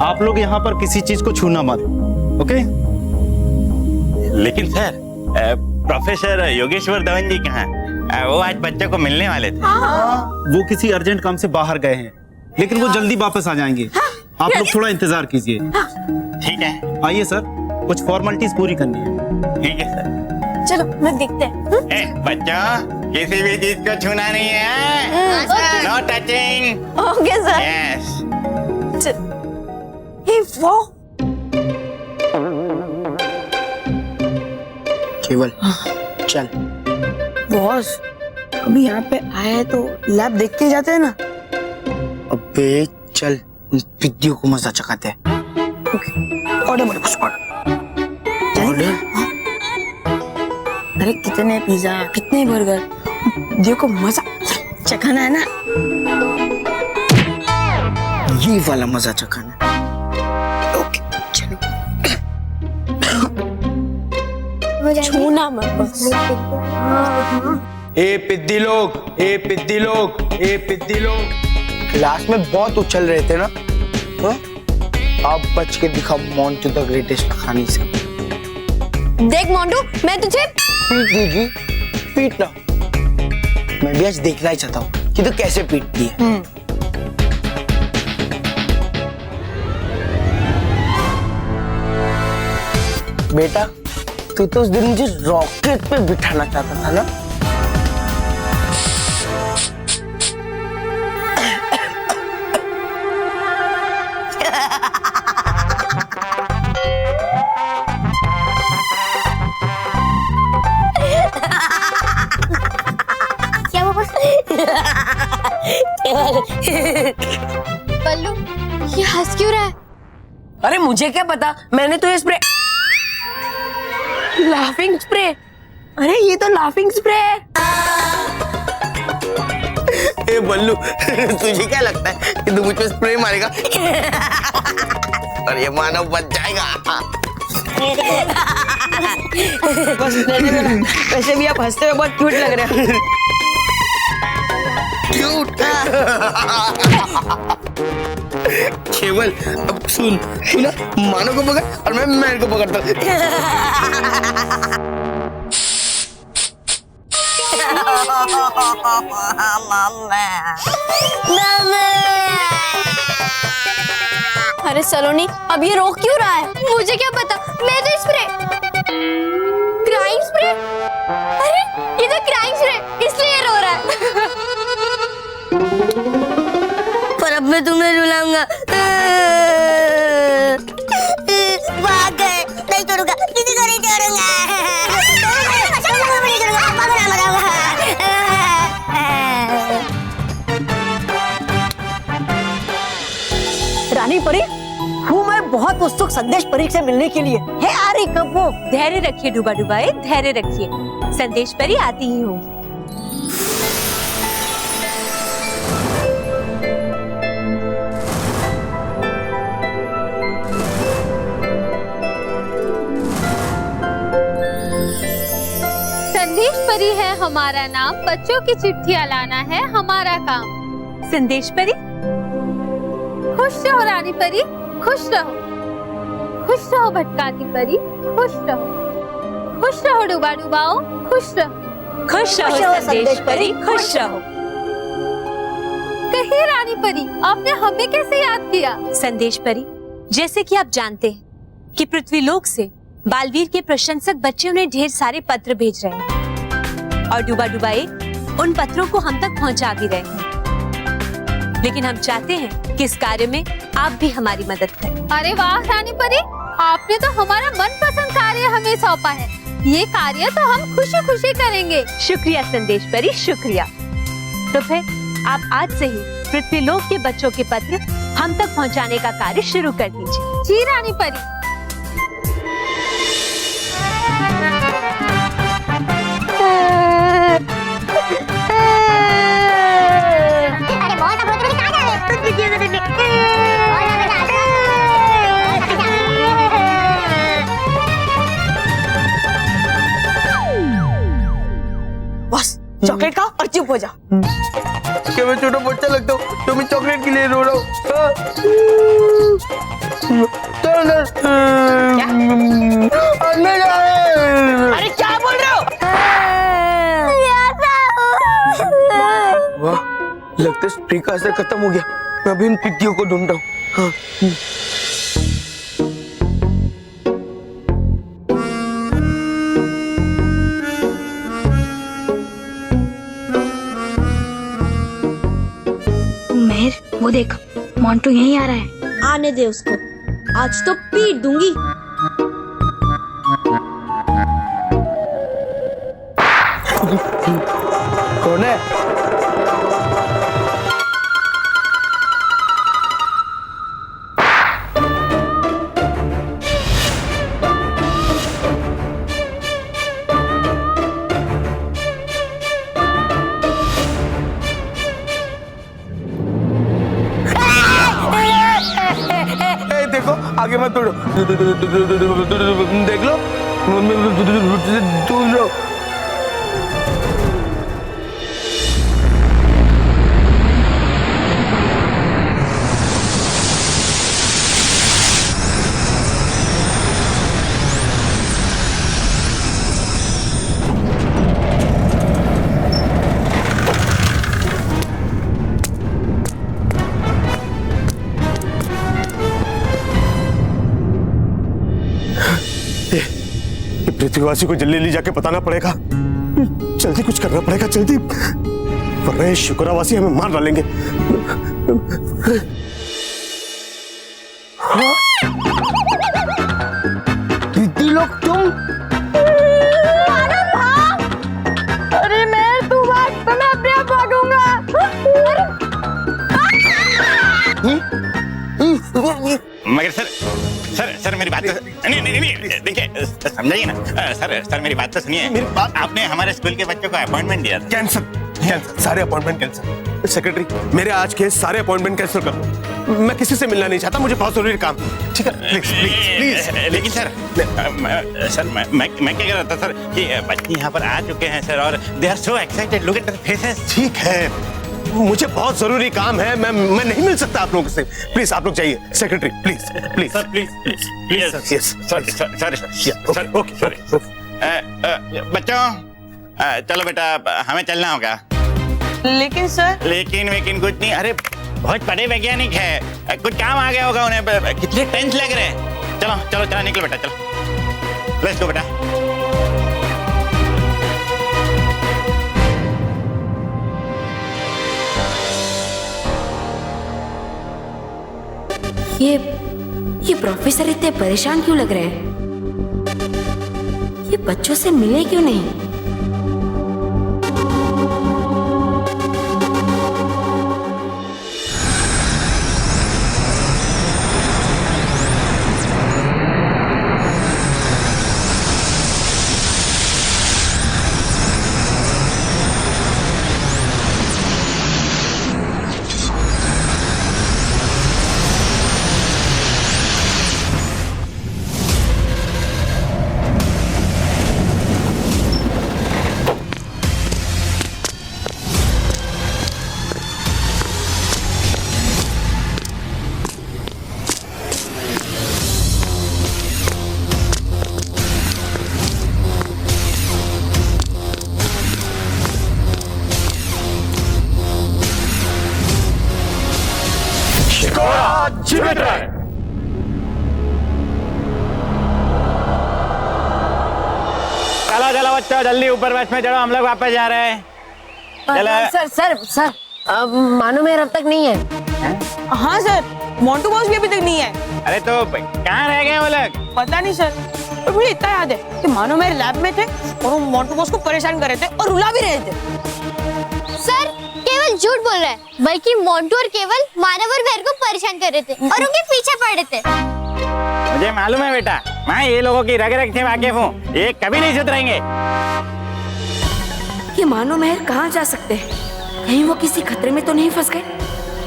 आप लोग यहाँ पर किसी चीज को छूना मत, ओके? लेकिन सर, प्रोफेसर योगेश्वर धवन जी कहाँ हैं? वो आज बच्चों को मिलने वाले थे। वो किसी अर्जेंट काम से बाहर गए हैं, लेकिन वो जल्दी वापस आ जाएंगे। आप लोग थोड़ा इंतजार कीजिए। ठीक है। आइए सर, कुछ फॉर्मेलिटीज पूरी करनी है। ठीक है सर। चलो मैं देखते हैं। बच्चों, किसी भी चीज को छूना नहीं है। No touching. Okay sir. Yes. हे वो केवल चल। बॉस, अभी यहाँ पे आए हैं तो लैब देख के जाते हैं ना। अबे चल, पिद्दियों को मजा चखाते हैं। ऑर्डर मेरे पास ऑर्डर? अरे कितने पिज्जा, कितने बर्गर, देखो मजा चखाना है ना। ये वाला मजा चखाना। ओके चलो। छूना मत बस। ए पिद्दी लोग, ए पिद्दी लोग, ए पिद्दी लोग, क्लास में बहुत उछल रहे थे ना, हाँ? आप बच के दिखाओ मोंटू द ग्रेटेस्ट कहानी से। देख मोंटू, मैं तुझे पीट देगी, पीटना। मैं भी आज देखना ही चाहता हूँ कि तू कैसे पीटती है। बेटा, तू तो उस दिन मुझे रॉकेट पे बिठाना चाहता था ना? क्या वापस? बल्लू, ये हंस क्यों रहा है? अरे मुझे क्या पता, मैंने तो ये स्प्रे लाफिंग स्प्रे, अरे ये तो लाफिंग स्प्रे है। ए बल्लू, तुझे क्या लगता है कि तू मुझ पे स्प्रे मारेगा और ये मानव बच जाएगा? बस रहने दो ना। वैसे भी आप हंसते हुए बहुत क्यूट लग रहे हो। क्यूट? केवल अब सुन, तू ना मानव को पकड़ और मैं मैन को पकड़ता हूँ। अरे सलोनी, अब ये रोक क्यों रहा है? मुझे क्या पता, मैं तो स्प्रे क्राइम स्प्रे, अरे ये तो क्राइम स्प्रे, इसलिए ये रो रहा है। पर अब मैं तुम्हें रुलाऊंगा। भाग गए, नहीं छोड़ूंगा, किसी को नहीं छोड़ूंगा। रानी परी, हूँ मैं बहुत उत्सुक संदेश परी से मिलने के लिए। है आ रही कब वो? धैर्य रखिए डूबा डुबाए, धैर्य रखिए, संदेश परी आती ही होंगी। संदेश परी है हमारा नाम, बच्चों की चिट्ठियाँ लाना है हमारा काम। संदेश परी, खुश रहो रानी परी, खुश रहो, खुश रहो भटकाती परी, खुश रहो, खुश रहो डूबा डुबाओ, खुश रहो। खुश रहो संदेश परी, खुश रहो। कहिए रानी परी, आपने हमें कैसे याद किया? संदेश परी, जैसे कि आप जानते हैं कि पृथ्वीलोक से बालवीर के प्रशंसक बच्चे उन्हें ढेर सारे पत्र भेज रहे हैं और डूबा डुबाए उन पत्रों को हम तक पहुंचा भी रहे हैं, लेकिन हम चाहते हैं कि इस कार्य में आप भी हमारी मदद करें। अरे वाह रानी परी, आपने तो हमारा मनपसंद कार्य हमें सौंपा है। ये कार्य तो हम खुशी खुशी करेंगे। शुक्रिया संदेश परी, शुक्रिया। तो फिर आप आज से ही पृथ्वीलोक के बच्चों के पत्र हम तक पहुंचाने का कार्य शुरू कर दीजिए। जी रानी परी। बस चॉकलेट खाओ और चुप हो जाओ। क्या मैं छोटा बच्चा लगता हूँ तो मैं चॉकलेट के लिए रो रहा हूँ? अंदर जा रहे हैं। अरे क्या बोल रहे हो? वाह, लगता है स्प्रे का असर खत्म हो गया। मैं अभी इन पिद्दियों को ढूंढ रहा हूँ। हाँ। मेहर, वो देख, मोंटू यहीं आ रहा है। आने दे उसको, आज तो पीट दूंगी। कौन है? देखो आगे मत दौड़ो, देख लो, दूर लो। पृथ्वीवासी को जल्दी जाके बताना पड़ेगा, जल्दी कुछ करना पड़ेगा, जल्दी, वरना ये शुक्रावासी हमें मार डालेंगे। दीदी लोग तुम? अरे मैं तू भाग तो मैं अपने आप भागूंगा। मगर सर मेरी बात तो नहीं देखिए, समझाइए ना सर मेरी बात तो सुनिए। मेरी बात, आपने हमारे स्कूल के बच्चों को अपॉइंटमेंट दिया था। कैंसिल, सारे अपॉइंटमेंट कैंसिल। सेक्रेटरी, मेरे आज के सारे अपॉइंटमेंट कैंसिल कर दो। मैं किसी से मिलना नहीं चाहता, मुझे बहुत जरूरी काम, ठीक है? Please please please. लेकिन सर मैं क्या कह रहा था सर कि बच्चे यहाँ पर आ चुके हैं सर, और they are so excited, look at their faces. ठीक है, मुझे बहुत जरूरी काम है, मैं नहीं मिल सकता आप लोगों से। प्लीज आप लोग जाइए। Secretary please please sir please yes sorry okay बच्चों चलो बेटा, हमें चलना होगा। लेकिन सर, लेकिन कुछ नहीं, अरे बहुत बड़े वैज्ञानिक है, कुछ काम आ गया होगा उन्हें, कितने टेंस लग रहे हैं। चलो निकलो बेटा, चलो लेट्स गो बेटा। ये प्रोफेसर इतने परेशान क्यों लग रहे हैं? ये बच्चों से मिले क्यों नहीं? जीवित रहे। चलो बच्चों, जल्दी ऊपर बस में चढ़ो, हम लोग वापस जा रहे हैं। चलो सर अब मानो मेहर अब तक नहीं है। हाँ सर, मोंटू बॉस भी अभी तक नहीं है। अरे तो कहाँ रह गए वो लोग? पता नहीं सर, पर मुझे इतना याद है कि मानो मेरे लैब में थे और वो मोंटू बॉस को परेशान कर रहे थे और रुला भी रहे थे। सर केवल झूठ बोल रहा है, बल्कि मोंटू और केवल मानव और मेहर को परेशान कर रहे थे और उनके पीछे पड़ रहे थे। मुझे मालूम है बेटा, मैं ये लोगों की रग रग से वाकिफ हूँ, ये कभी नहीं सुधरेंगे। ये मानो मेहर कहाँ जा सकते हैं? कहीं वो किसी खतरे में तो नहीं फंस गए?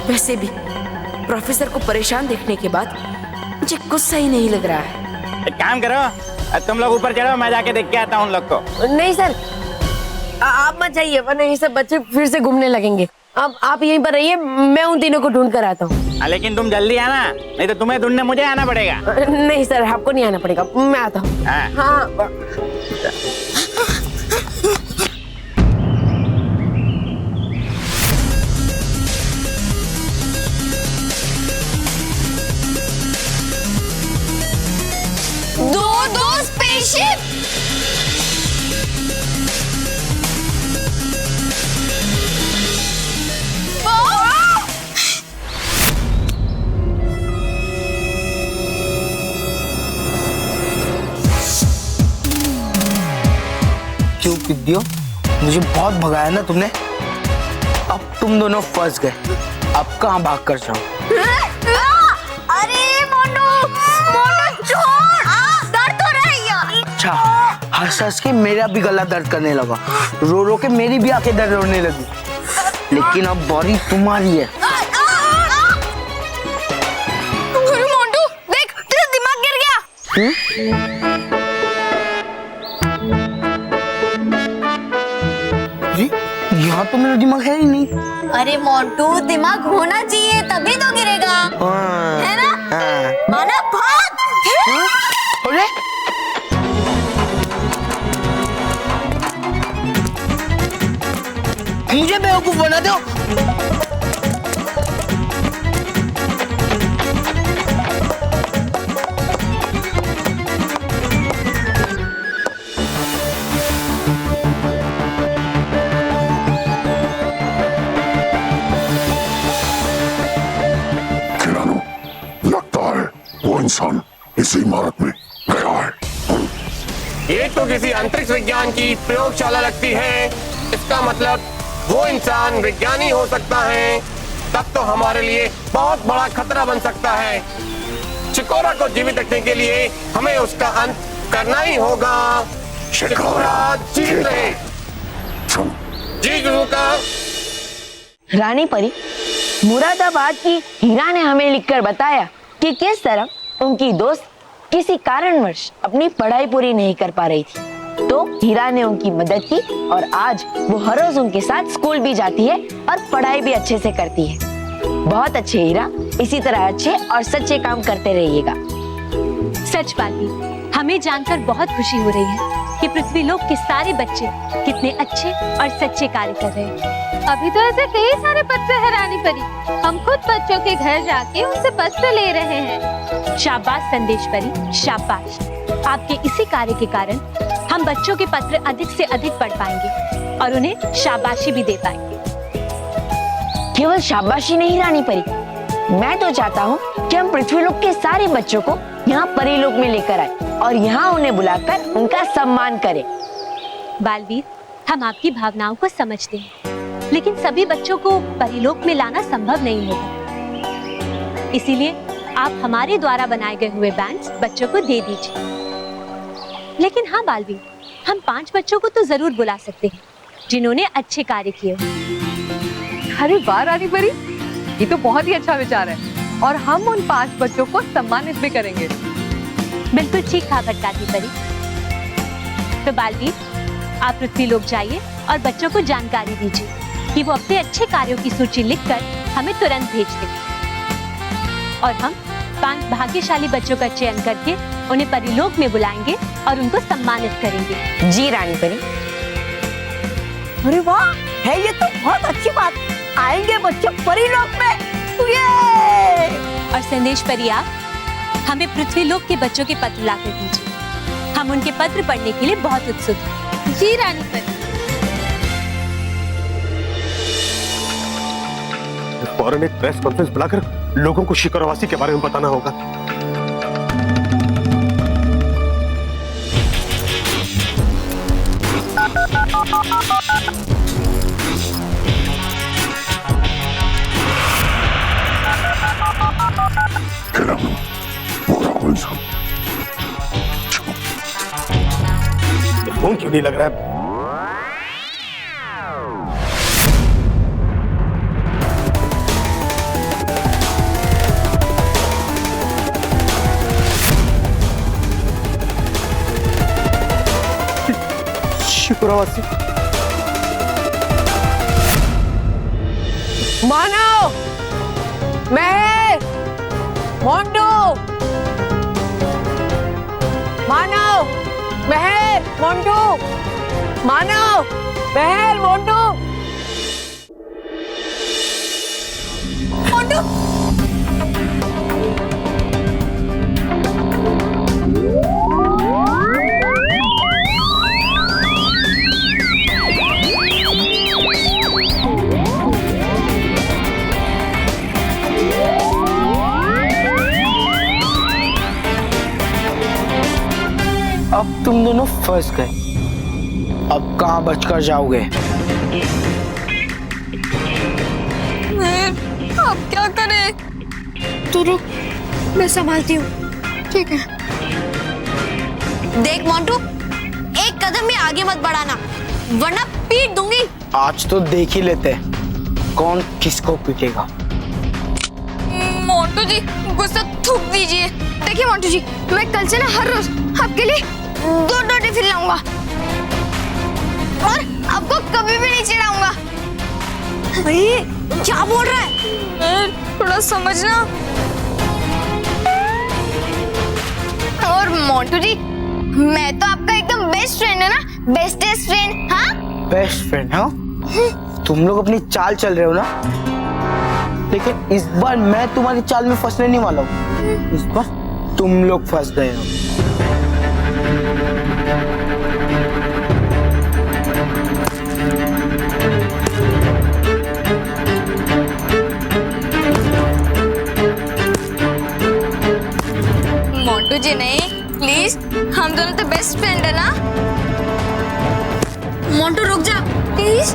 वैसे भी प्रोफेसर को परेशान देखने के बाद मुझे कुछ सही नहीं लग रहा है। एक काम करो, तुम लोग ऊपर चढ़ो, मैं जाके देख के आता हूँ उन लोग को। नहीं सर, आप मत जाइए, वरना ये सब बच्चे फिर से घूमने लगेंगे। अब आप यहीं पर रहिए, मैं उन तीनों को ढूंढ कर आता हूँ। लेकिन तुम जल्दी आना, नहीं तो तुम्हें ढूंढने मुझे आना पड़ेगा। नहीं सर, आपको नहीं आना पड़ेगा, मैं आता हूँ। हाँ। हाँ। दो स्पेसशिप। क्यों पिद्दियो, मुझे बहुत भगाया ना तुमने। अब तुम दोनों फंस गए, अब कहाँ भाग कर जाओ। अरे मोनू, मोनू छोड़, दर्द हो रहा है यार। अच्छा, हंस हंस के मेरा भी गला दर्द करने लगा, रो रो के मेरी भी आंखें दर्द होने लगी। लेकिन अब बारी तुम्हारी है। मोंटू देख, तेरा दिमाग गिर गया। यहाँ तो मेरा दिमाग है ही नहीं। अरे मोंटू, दिमाग होना चाहिए तभी तो गिरेगा, है ना? माना भाग। अरे मुझे बेवकूफ बना दो। इंसान इस इमारत में गया है। ये तो किसी अंतरिक्ष विज्ञान की प्रयोगशाला लगती है। इसका मतलब वो इंसान विज्ञानी हो सकता है, तब तो हमारे लिए बहुत बड़ा खतरा बन सकता है। चिकोरा को जीवित रखने के लिए हमें उसका अंत करना ही होगा। चिकोरा जीत रहे। जी गुरु का। रानी परी, मुरादाबाद की हीरा ने हमें लिखकर बताया कि किस तरह उनकी दोस्त किसी कारणवश अपनी पढ़ाई पूरी नहीं कर पा रही थी, तो हीरा ने उनकी मदद की और आज वो हर रोज उनके साथ स्कूल भी जाती है और पढ़ाई भी अच्छे से करती है। बहुत अच्छे हीरा, इसी तरह अच्छे और सच्चे काम करते रहिएगा। सच बात ही, हमें जानकर बहुत खुशी हो रही है कि पृथ्वीलोक के सारे बच्चे कितने अच्छे और सच्चे कार्य कर रहे हैं। अभी तो ऐसे कई सारे पत्र है रानी परी, हम खुद बच्चों के घर जाके उनसे पत्र ले रहे हैं। शाबाश संदेश परी, शाबाश। आपके इसी कार्य के कारण हम बच्चों के पत्र अधिक से अधिक पढ़ पाएंगे और उन्हें शाबाशी भी दे पाएंगे। केवल शाबाशी नहीं रानी परी, मैं तो चाहता हूँ कि हम पृथ्वीलोक के सारे बच्चों को यहाँ परीलोक में लेकर आए और यहाँ उन्हें बुलाकर उनका सम्मान करें। बालवीर, हम आपकी भावनाओं को समझते हैं, लेकिन सभी बच्चों को परीलोक में लाना संभव नहीं होगा। इसीलिए आप हमारे द्वारा बनाए गए हुए बैंड्स बच्चों को दे दीजिए। लेकिन हाँ बालवीर, हम 5 बच्चों को तो जरूर बुला सकते हैं जिन्होंने अच्छे कार्य किए हो। अरे वाह रानी परी, ये तो बहुत ही अच्छा विचार है और हम उन 5 बच्चों को सम्मानित भी करेंगे। बिल्कुल ठीक कहा भटकाती परी। तो बालवीर, आप पृथ्वीलोक जाइए और बच्चों को जानकारी दीजिए कि वो अपने अच्छे कार्यों की सूची लिखकर हमें तुरंत भेज दें और हम 5 भाग्यशाली बच्चों का चयन करके उन्हें परीलोक में बुलाएंगे और उनको सम्मानित करेंगे। जी रानी परी। अरे वाह, है ये तो बहुत अच्छी बात। आएंगे बच्चे परीलोक में। ये और संदेश परी, आप हमें पृथ्वीलोक के बच्चों के पत्र लाकर दीजिए। हम उनके पत्र पढ़ने के लिए बहुत उत्सुक हैं। जी रानी परी। फौरन एक प्रेस कॉन्फ्रेंस बुलाकर लोगों को शिखरवासी के बारे में बताना होगा। फोन क्यों नहीं लग रहा है? शिखरवासी मानव, महेश, मोंटू, मानव, महर, मोंटू, मानव, महर, मोंटू, मोंटू। अब तुम दोनों फंस गए। अब कहाँ बचकर जाओगे? अब क्या करें? तू रुक, मैं संभालती हूँ। ठीक है। देख मोंटू, एक कदम भी आगे मत बढ़ाना, वरना पीट दूंगी। आज तो देख ही लेते हैं कौन किसको पीटेगा। मोंटू जी, गुस्सा थूक दीजिए। देखिए मोंटू जी, मैं कल से ना हर रोज आपके लिए 2 टिफिन लाऊंगा और आपको कभी भी नहीं चिढ़ाऊंगा। क्या बोल रहा है? थोड़ा समझना। और मोंटू जी, मैं तो आपका एकदम बेस्ट फ्रेंड है ना, बेस्टेस्ट फ्रेंड। हाँ, बेस्ट फ्रेंड? हाँ, तुम लोग अपनी चाल चल रहे हो ना, लेकिन इस बार मैं तुम्हारी चाल में फंसने नहीं वाला हूँ। इस बार तुम लोग फंस गए हो। मोंटू जी नहीं, प्लीज, हम दोनों तो बेस्ट फ्रेंड है ना। मोंटू रुक जा प्लीज।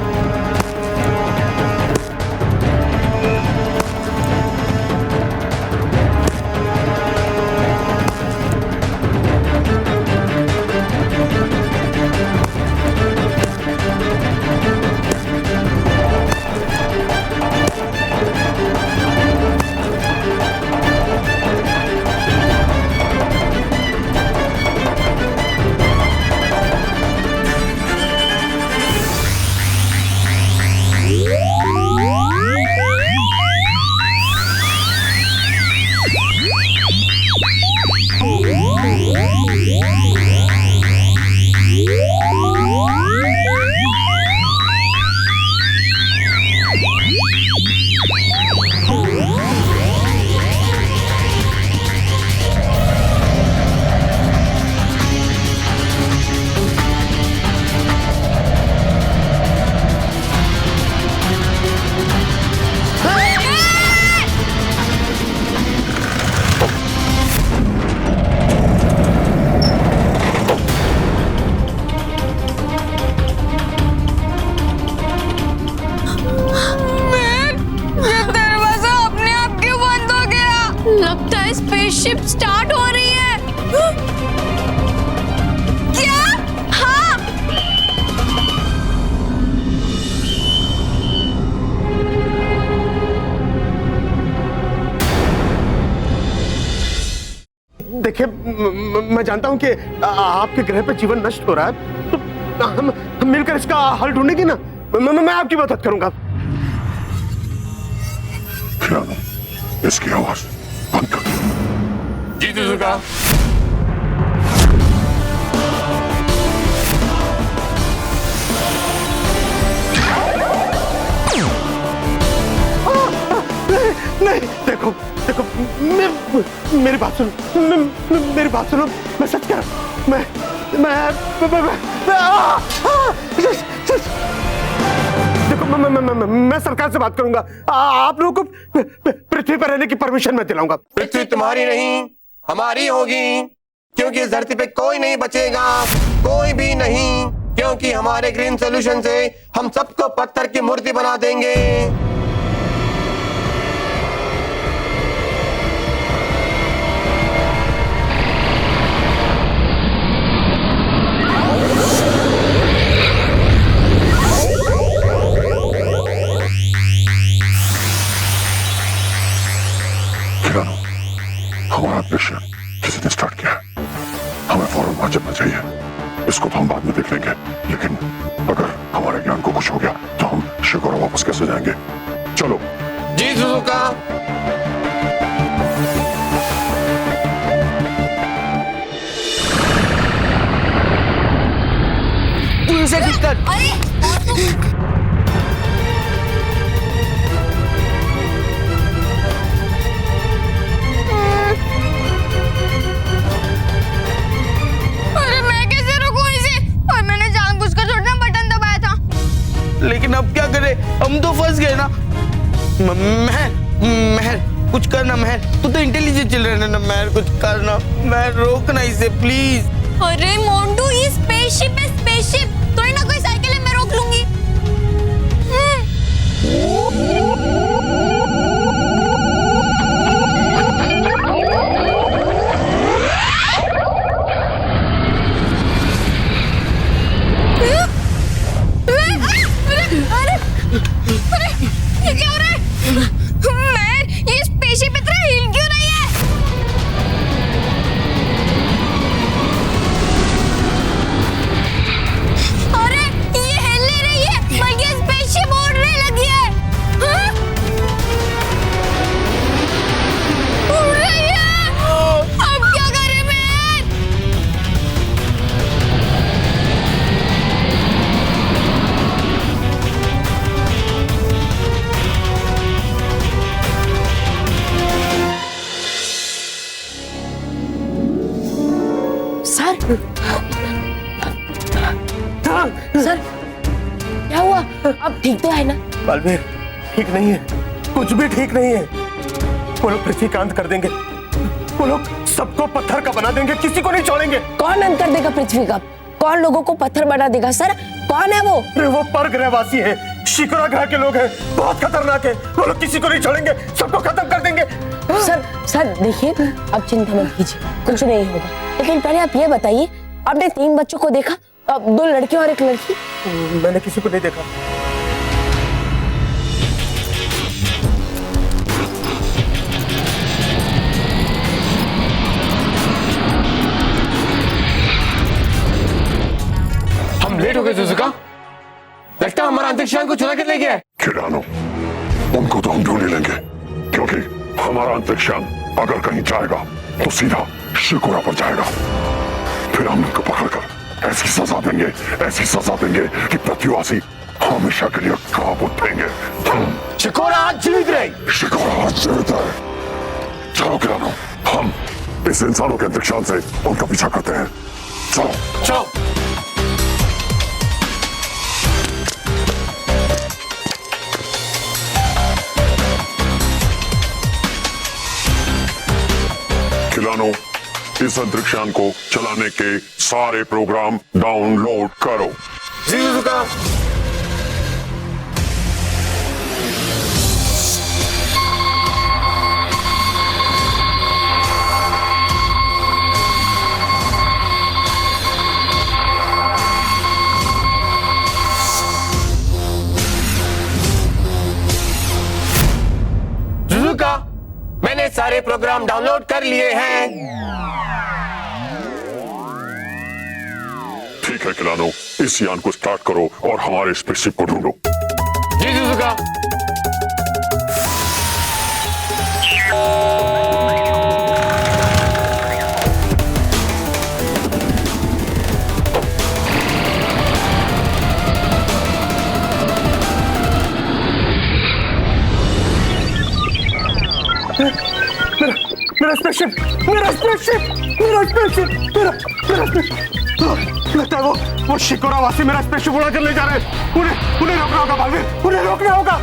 स्पेसशिप स्टार्ट हो रही है। क्या? हाँ। देखिए, मैं जानता हूं कि आपके ग्रह पर जीवन नष्ट हो रहा है, तो हम मिलकर इसका हल ढूंढेंगे ना। मैं आपकी मदद करूंगा। इसकी आवाज बंद कर। जी सुजुका। नहीं, देखो देखो, मेरी बात सुनो, मेरी बात सुनो। मैं सच कह रहा हूं। देखो, मैं सरकार से बात करूंगा। आप लोगों को पृथ्वी पर रहने की परमिशन मैं दिलाऊंगा। पृथ्वी तुम्हारी नहीं, हमारी होगी, क्योंकि इस धरती पे कोई नहीं बचेगा, कोई भी नहीं, क्योंकि हमारे ग्रीन सॉल्यूशन से हम सबको पत्थर की मूर्ति बना देंगे। हमारा मिशन किसी ने स्टार्ट किया है, हमें फौरन वहां चलना चाहिए। इसको तो हम बाद में देख लेंगे, लेकिन अगर हमारे ज्ञान को कुछ हो गया तो हम शिकारा वापस कैसे जाएंगे? चलो। जी सुजुका। हम तो फंस गए ना। महर कुछ करना। महर तू तो इंटेलिजेंट चल रहा है ना। महर कुछ करना। महर रोकना इसे प्लीज। अरे मोंटू, ये स्पेसशिप है, स्पेसशिप। कोई ना कोई साइकिल है, मैं रोक लूंगी। अरे ये क्या हो रहा है? मैं ये स्पेसशिप इतना हिल क्यों रही है? अरे ये हिल नहीं रही है, बल्कि स्पेसशिप उड़ने लगी है। हाँ? उड़ रही है। अब क्या करें मैं? सर क्या हुआ? अब ठीक तो है ना? बालवीर, ठीक नहीं है, कुछ भी ठीक नहीं है। वो लोग पृथ्वीकांत कर देंगे, वो लोग सबको पत्थर का बना देंगे, किसी को नहीं छोड़ेंगे। कौन अंत कर देगा पृथ्वी का? कौन लोगों को पत्थर बना देगा सर? कौन है वो? अरे वो परग्रहवासी है, शिकुरा ग्रह के लोग हैं, बहुत खतरनाक है। वो लोग किसी को नहीं छोड़ेंगे, सबको खत्म कर देंगे। सर देखिए, अब चिंता मत कीजिए, कुछ नहीं होगा। लेकिन पहले आप ये बताइए, आपने 3 बच्चों को देखा? 2 लड़के और 1 लड़की? मैंने किसी को नहीं देखा। हम लेट हो गए सुजुका, लगता है हमारा अंतरिक्षयान को चुरा के ले गया है। खिलानो, उनको तो हम ढूंढ ही लेंगे, क्योंकि हमारा अंतरिक्षयान अगर कहीं जाएगा तो सीधा शिकुरा पर जाएगा। फिर हम उनको पकड़कर ऐसी सजा देंगे कि पृथ्वीवासी हमेशा के लिए कांप उठेंगे। शिकुरा आज जीवित रहे। शिकुरा आज जीवित है। चलो खिलानो, हम इस इंसानों के अंतरिक्षयान से उनका पीछा करते हैं। चलो। खिलानो, इस अंतरिक्षयान को चलाने के सारे प्रोग्राम डाउनलोड करो। जी सुजुका। सुजुका, मैंने सारे प्रोग्राम डाउनलोड कर लिए हैं। ठीक है खिलानो, इस यान को स्टार्ट करो और हमारे स्पेसशिप को ढूंढो। जी सुजुका। मेरा स्पेसशिप लगता है वो शिकुरावासी मेरा स्पेसशिप उड़ा कर ले जा रहे हैं। उन्हें रोकना होगा बालवीर, उन्हें रोकना होगा।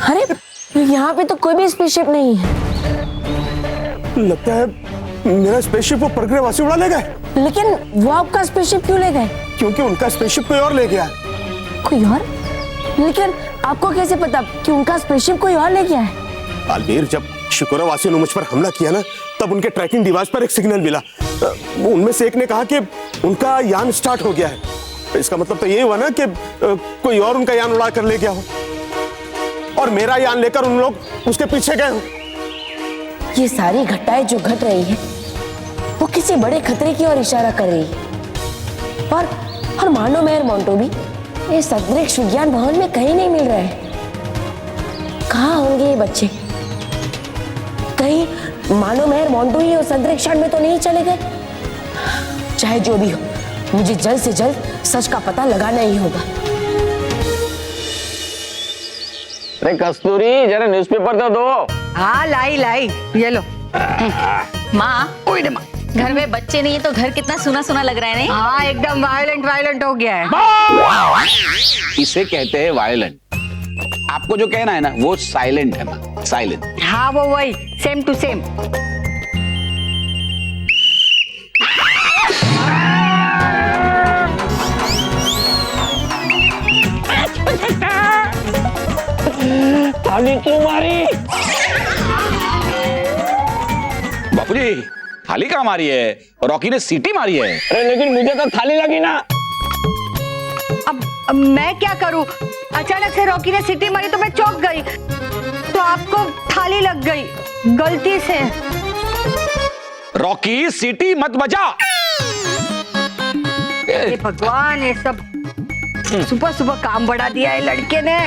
अरे यहाँ पे तो कोई भी स्पेसशिप नहीं है। लगता है मेरा स्पेसशिप वो परग्रहवासी उड़ा ले गए। लेकिन वो आपका स्पेसशिप क्यों ले गए? क्योंकि उनका स्पेसशिप कोई और ले गया। कोई और? लेकिन आपको कैसे पता कि उनका स्पेसशिप कोई और ले गया है? बालवीर, जब शिकुरावासियों ने मुझ पर हमला किया ना, तब उनके ट्रैकिंग डिवाइस पर एक सिग्नल मिला। उनमें से एक ने कहा कि उनका यान स्टार्ट हो गया है। इसका मतलब तो ये हुआ ना कि कोई और उनका यान उड़ा कर ले गया हो और मेरा यान लेकर उन लोग उसके पीछे गए हो। ये सारी घटनाएं जो घट रही है वो किसी बड़े खतरे की ओर इशारा कर रही है। और मानो मेहर मोंटो भी इस अंतरिक्ष विज्ञान भवन में कहीं नहीं मिल रहा है। कहाँ होंगे ये बच्चे? कहीं मानो मेहर मोंटो ही उस अंतरिक्षयान में तो नहीं चले गए? चाहे जो भी हो, मुझे जल्द से जल्द सच का पता लगाना ही होगा। अरे कस्तूरी, जरा न्यूज़पेपर तो दो। हाँ लाई लाई, ये लो। माँ, घर में बच्चे नहीं है तो घर कितना सुना सुना लग रहा है नहीं? हाँ एकदम वायलेंट हो गया है। इसे कहते हैं वायलेंट। आपको जो कहना है ना वो साइलेंट है, साइलेंट। हाँ वो वही, सेम टू सेम। थाली क्यों मारी? बापूजी, थाली कहाँ मारी है? रॉकी ने सीटी मारी है। अरे लेकिन मुझे तो थाली लगी ना। अब मैं क्या करूं? अचानक से रॉकी ने सीटी मारी तो मैं चौंक गई, तो आपको थाली लग गई गलती से। रॉकी सीटी मत बजा। हे भगवान, ये सब सुबह सुबह काम बढ़ा दिया है लड़के ने।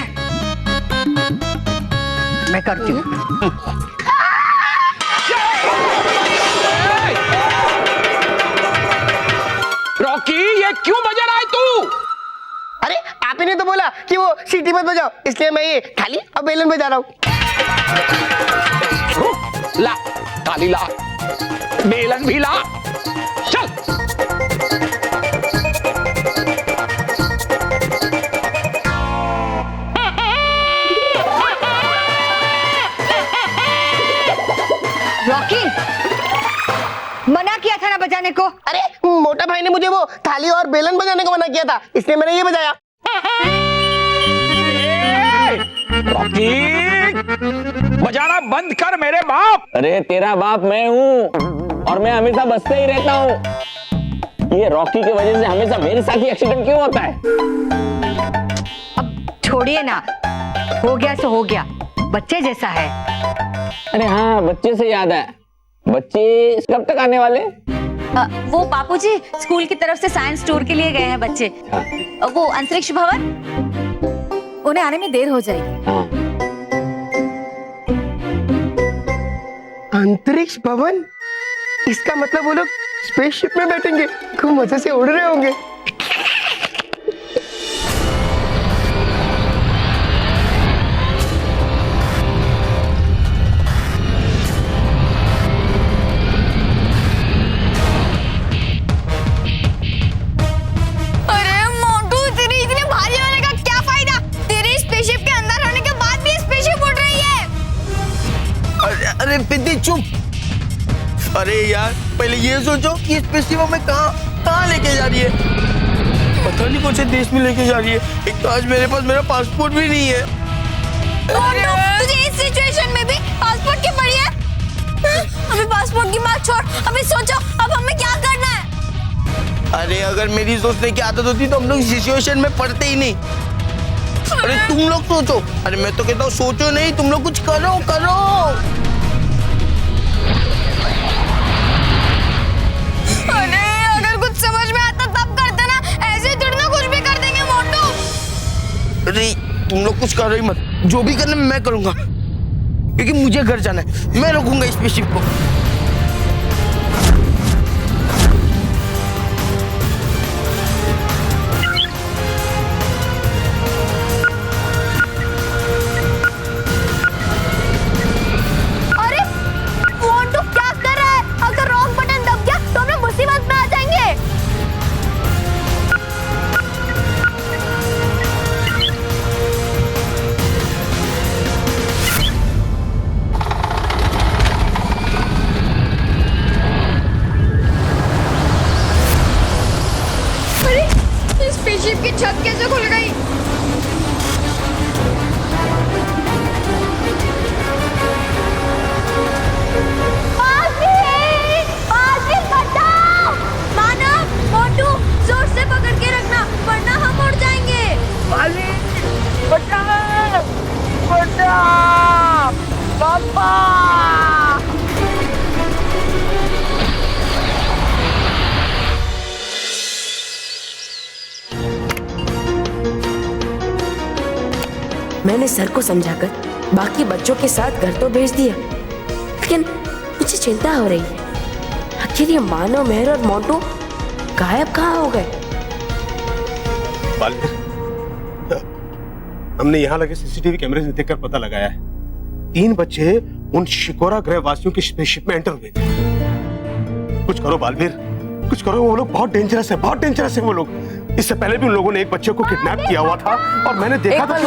मैं करती हूँ। रॉकी, ये क्यों बजा रहा है तू? अरे आप ही ने तो बोला कि वो सीटी मत बजाओ, इसलिए मैं ये थाली और बेलन बजा रहा हूँ। ला थाली ला, बेलन भी ला, चल। रॉकी, मना किया था ना बजाने को। अरे मोटा भाई ने मुझे वो थाली और बेलन बजाने को मना किया था, इसलिए मैंने ये बजाया। रॉकी, बजाना बंद कर मेरे बाप। अरे तेरा बाप मैं हूँ और मैं हमेशा बचते ही रहता हूँ। ये रॉकी की वजह से हमेशा मेरे साथ ही एक्सीडेंट क्यों होता है? अब छोड़िए ना, हो गया सो हो गया, बच्चे जैसा है। अरे हाँ, बच्चे से याद है, बच्चे कब तक आने वाले? वो बापूजी स्कूल की तरफ से साइंस टूर के लिए गए हैं बच्चे। वो अंतरिक्ष भवन, उन्हें आने में देर हो जाएगी। अंतरिक्ष भवन? इसका मतलब वो लोग स्पेसशिप में बैठेंगे, खूब मजे से उड़ रहे होंगे। अरे पिद्दी चुप। अरे यार, पहले ये सोचो कि स्पेसशिप हमें कहाँ लेके जा रही है। पता नहीं कौन से देश में लेके जा रही है। एक तो आज मेरे पास मेरा पासपोर्ट भी नहीं है। तुझे इस सिचुएशन में भी पासपोर्ट की पड़ी है? अभी पासपोर्ट की बात छोड़, अभी सोचो अब हमें क्या करना है। अरे अगर मेरी सोचने की आदत होती तो हम लोग सिचुएशन में पड़ते ही नहीं। अरे तुम लोग सोचो। अरे मैं तो कहता हूँ सोचो नहीं, तुम लोग कुछ करो। अरे अगर कुछ समझ में आता तब करते ना, ऐसे थोड़ी ना कुछ भी कर देंगे मोटू। अरे तुम लोग कुछ करो ही मत, जो भी करना मैं करूंगा, क्योंकि मुझे घर जाना है। मैं रोकूंगा इस स्पेसशिप को। स्पेसशिप की छत कैसे खुल गई? मानव, मोटू, जोर से पकड़ के रखना वरना हम उड़ जाएंगे। पापा। मैंने सर को समझाकर बाकी बच्चों के साथ घर तो भेज दिया, लेकिन मुझे चिंता हो रही है। आखिर ये मानव, मेहर और मोटू गायब कहाँ हो गए? हमने यहाँ लगे सीसीटीवी कैमरे से देखकर पता लगाया है 3 बच्चे उन शिकोरा ग्रह वासियों की स्पेसशिप में एंटर हुए थे। कुछ करो बालवीर, कुछ करो, वो लोग बहुत डेंजरस है, बहुत डेंजरस है वो लोग। इससे पहले भी उन लोगों ने एक बच्चे को किडनैप किया हुआ था और मैंने देखा था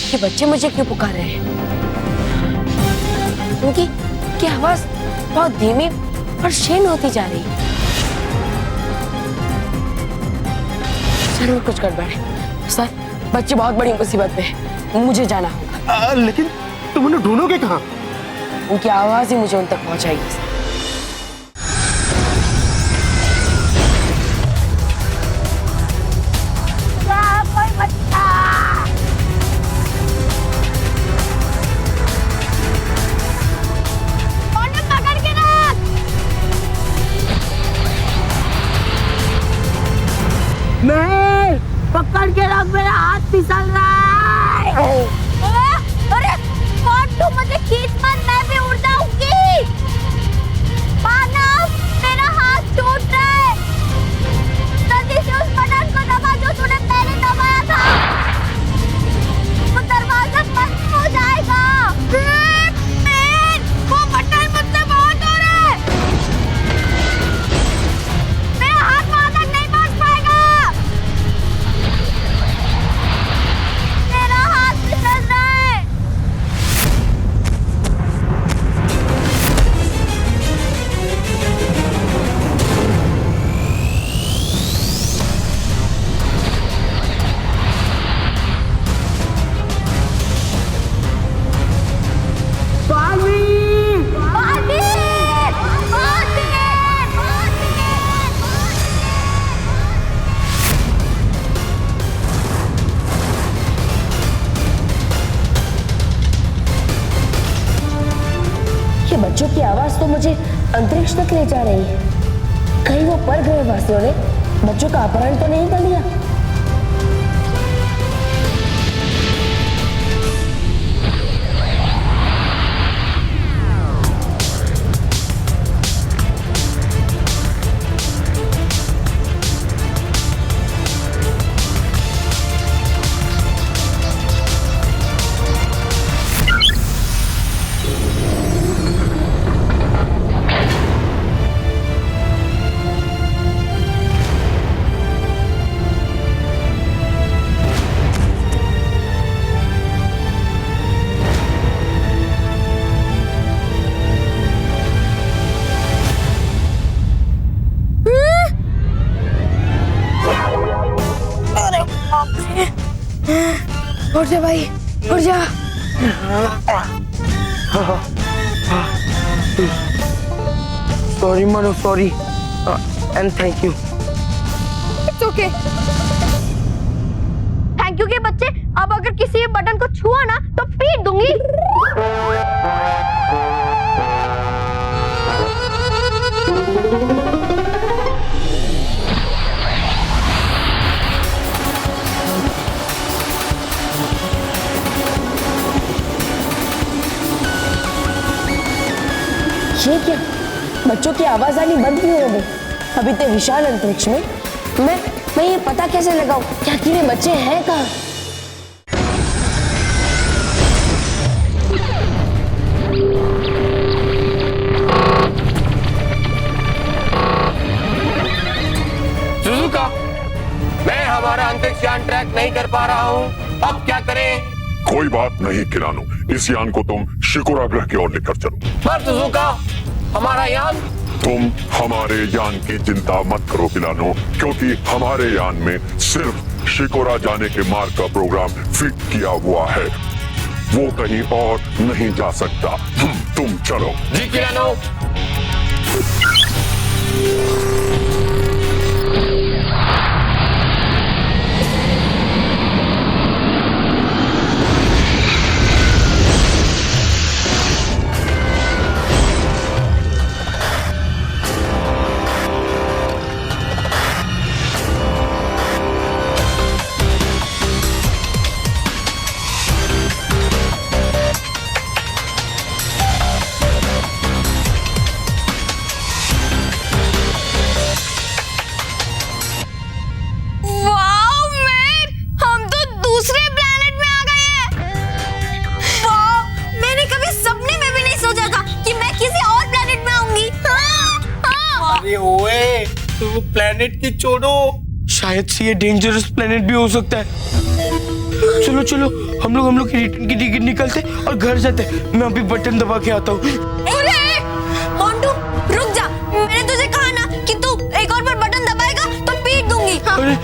ये बच्चे मुझे क्यों पुकार रहे हैं? उनकी आवाज बहुत धीमी और क्षीण होती जा रही है। जरूर कुछ गड़बड़ है सर। बच्चे बहुत बड़ी मुसीबत में है, मुझे जाना होगा। लेकिन तुम उन्हें ढूंढोगे कहाँ? उनकी आवाज ही मुझे उन तक पहुंचाएगी सर। नहीं, पकड़ के रख, मेरा हाथ फिसल रहा है। अरे तू मुझे खींच मत, मैं भी उड़ जाऊंगी। मानव, मेरा हाथ छूट रहा है। जल्दी से उस बटन को दबा जो तूने पहले दबाया था। वो दरवाजा बंद हो जाएगा। वो बटन मुझसे बहुत दूर है। मेरा हाथ वहां तक नहीं पहुंच पाएगा। मेरा हाथ फिसल रहा है। ये बच्चों की आवाज तो मुझे अंतरिक्ष तक ले जा रही है। कहीं वो परग्रह वासियों ने बच्चों का अपहरण तो नहीं कर लिया? उठ जा भाई, उठ जा। सॉरी मानो, sorry and thank you. It's okay. Thank you के बच्चे, अब अगर किसी बटन को छुआ ना तो पीट दूंगी। ये क्या? बच्चों की आवाज आनी बंद क्यों हो गई? अभी तो विशाल अंतरिक्ष में मैं ये पता कैसे लगाऊं कि आखिर ये बच्चे हैं कहाँ? सुजुका, मैं हमारा अंतरिक्ष यान ट्रैक नहीं कर पा रहा हूँ, अब क्या करें? कोई बात नहीं किरानो, इस यान को तुम शिकोरा ग्रह की ओर लेकर चलो। पर सुजुका, हमारा यान? तुम हमारे यान की चिंता मत करो किरानो, क्योंकि हमारे यान में सिर्फ शिकोरा जाने के मार्ग का प्रोग्राम फिट किया हुआ है। वो कहीं और नहीं जा सकता। तुम चलो। जी किरानो। वो प्लेनेट की छोड़ो, शायद से ये डेंजरस प्लेनेट भी हो सकता है। चलो चलो हम लोग की रिटर्न की टिकट निकलते और घर जाते। मैं अभी बटन दबा के आता हूँ। मोंटू रुक जा, मैंने तुझे कहा ना कि तू एक और बार बटन दबाएगा तो पीट दूंगी। हाँ। अरे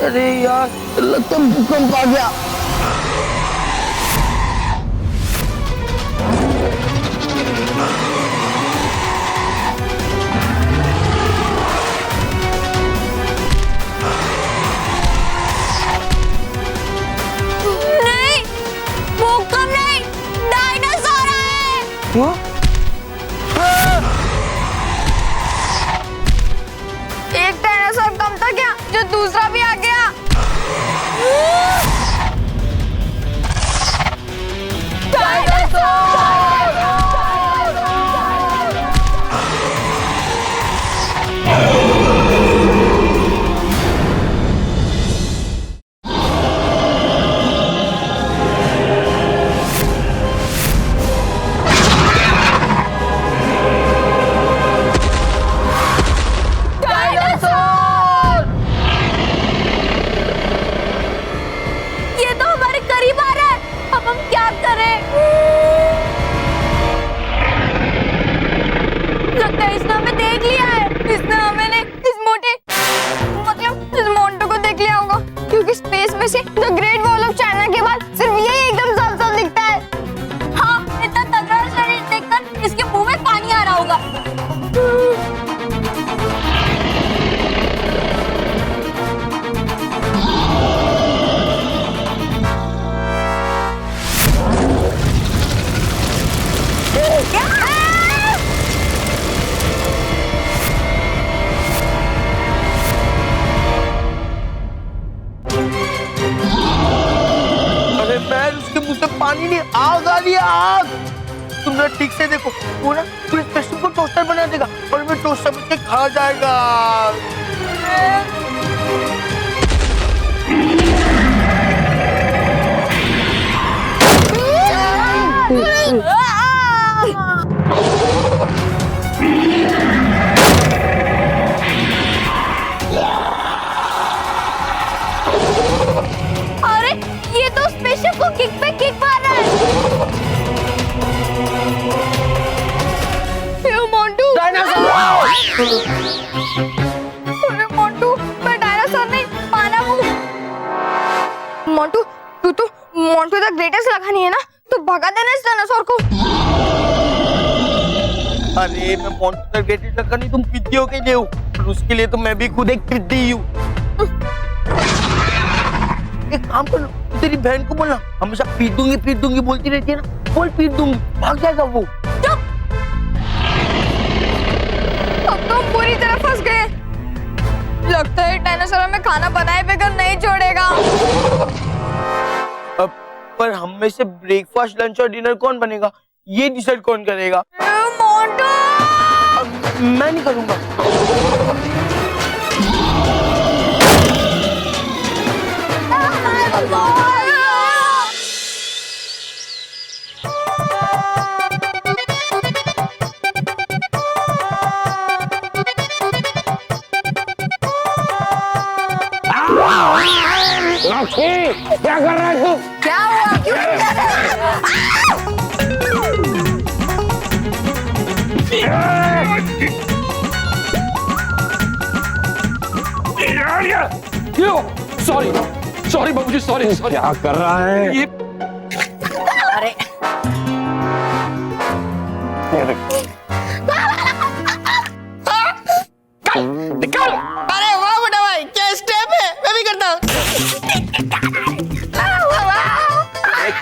अरे यार लगता है भूकंप आ गया। नहीं, भूकंप नहीं, डायनासोर आए। एक डायनासोर कम था क्या जो दूसरा भी आ गया? ये तो हमारे करीब आ रहा है, अब हम क्या करें? लगता है इसने हमें देख लिया है। इसने हमें नहीं, इस मोटे मतलब इस मोंटू को देख लिया होगा, क्योंकि स्पेस में से the great wall of China के बाद सिर्फ यही एकदम साफ साफ दिखता है। हाँ, इतना तगड़ा शरीर देखकर इसके मुंह में पानी आ रहा होगा। अरे मैं उसके मुंह से पानी नहीं, आग आ रही है, आग। तुम जरा ठीक से देखो, वो ना पूरे स्पेशल को टोस्टर बना देगा और मैं टोस्टर बन के खा जाएगा। अरे ये तो स्पेशल को किक पे किक मार रहा है। ये मोंटू अरे मोंटू, मैं डायनासोर नहीं, माना हूँ। मोंटू तू तो मोंटू द ग्रेटेस्ट लगा नहीं है ना, तो भगा देना इस डायनासोर को। अरे मैं मोंटू द ग्रेटेस्ट लगा नहीं, तुम पिद्दी हो के हो, उसके लिए तो मैं भी खुद एक पिद्दी हूँ। एक काम कर लो, तेरी बहन को बोलना, हमेशा पीट दूंगी बोलती रहती है ना, बोल पीट दूंगी, भाग जाएगा वो। अब तो हम पूरी तरह फंस गए। लगता है डायनासोर हमें खाना बनाए बगैर नहीं छोड़ेगा। अब पर हम में से ब्रेकफास्ट, लंच और डिनर कौन बनेगा, ये डिसाइड कौन करेगा? मोंटू मैं नहीं करूंगा। क्या कर रहा है तू? क्या हुआ, क्यों कर रहा है? सॉरी बाबूजी, सॉरी। क्या कर रहा है ये? अरे निकल। अरे वाह बड़ा भाई, क्या स्टेप है, मैं भी करता हूँ।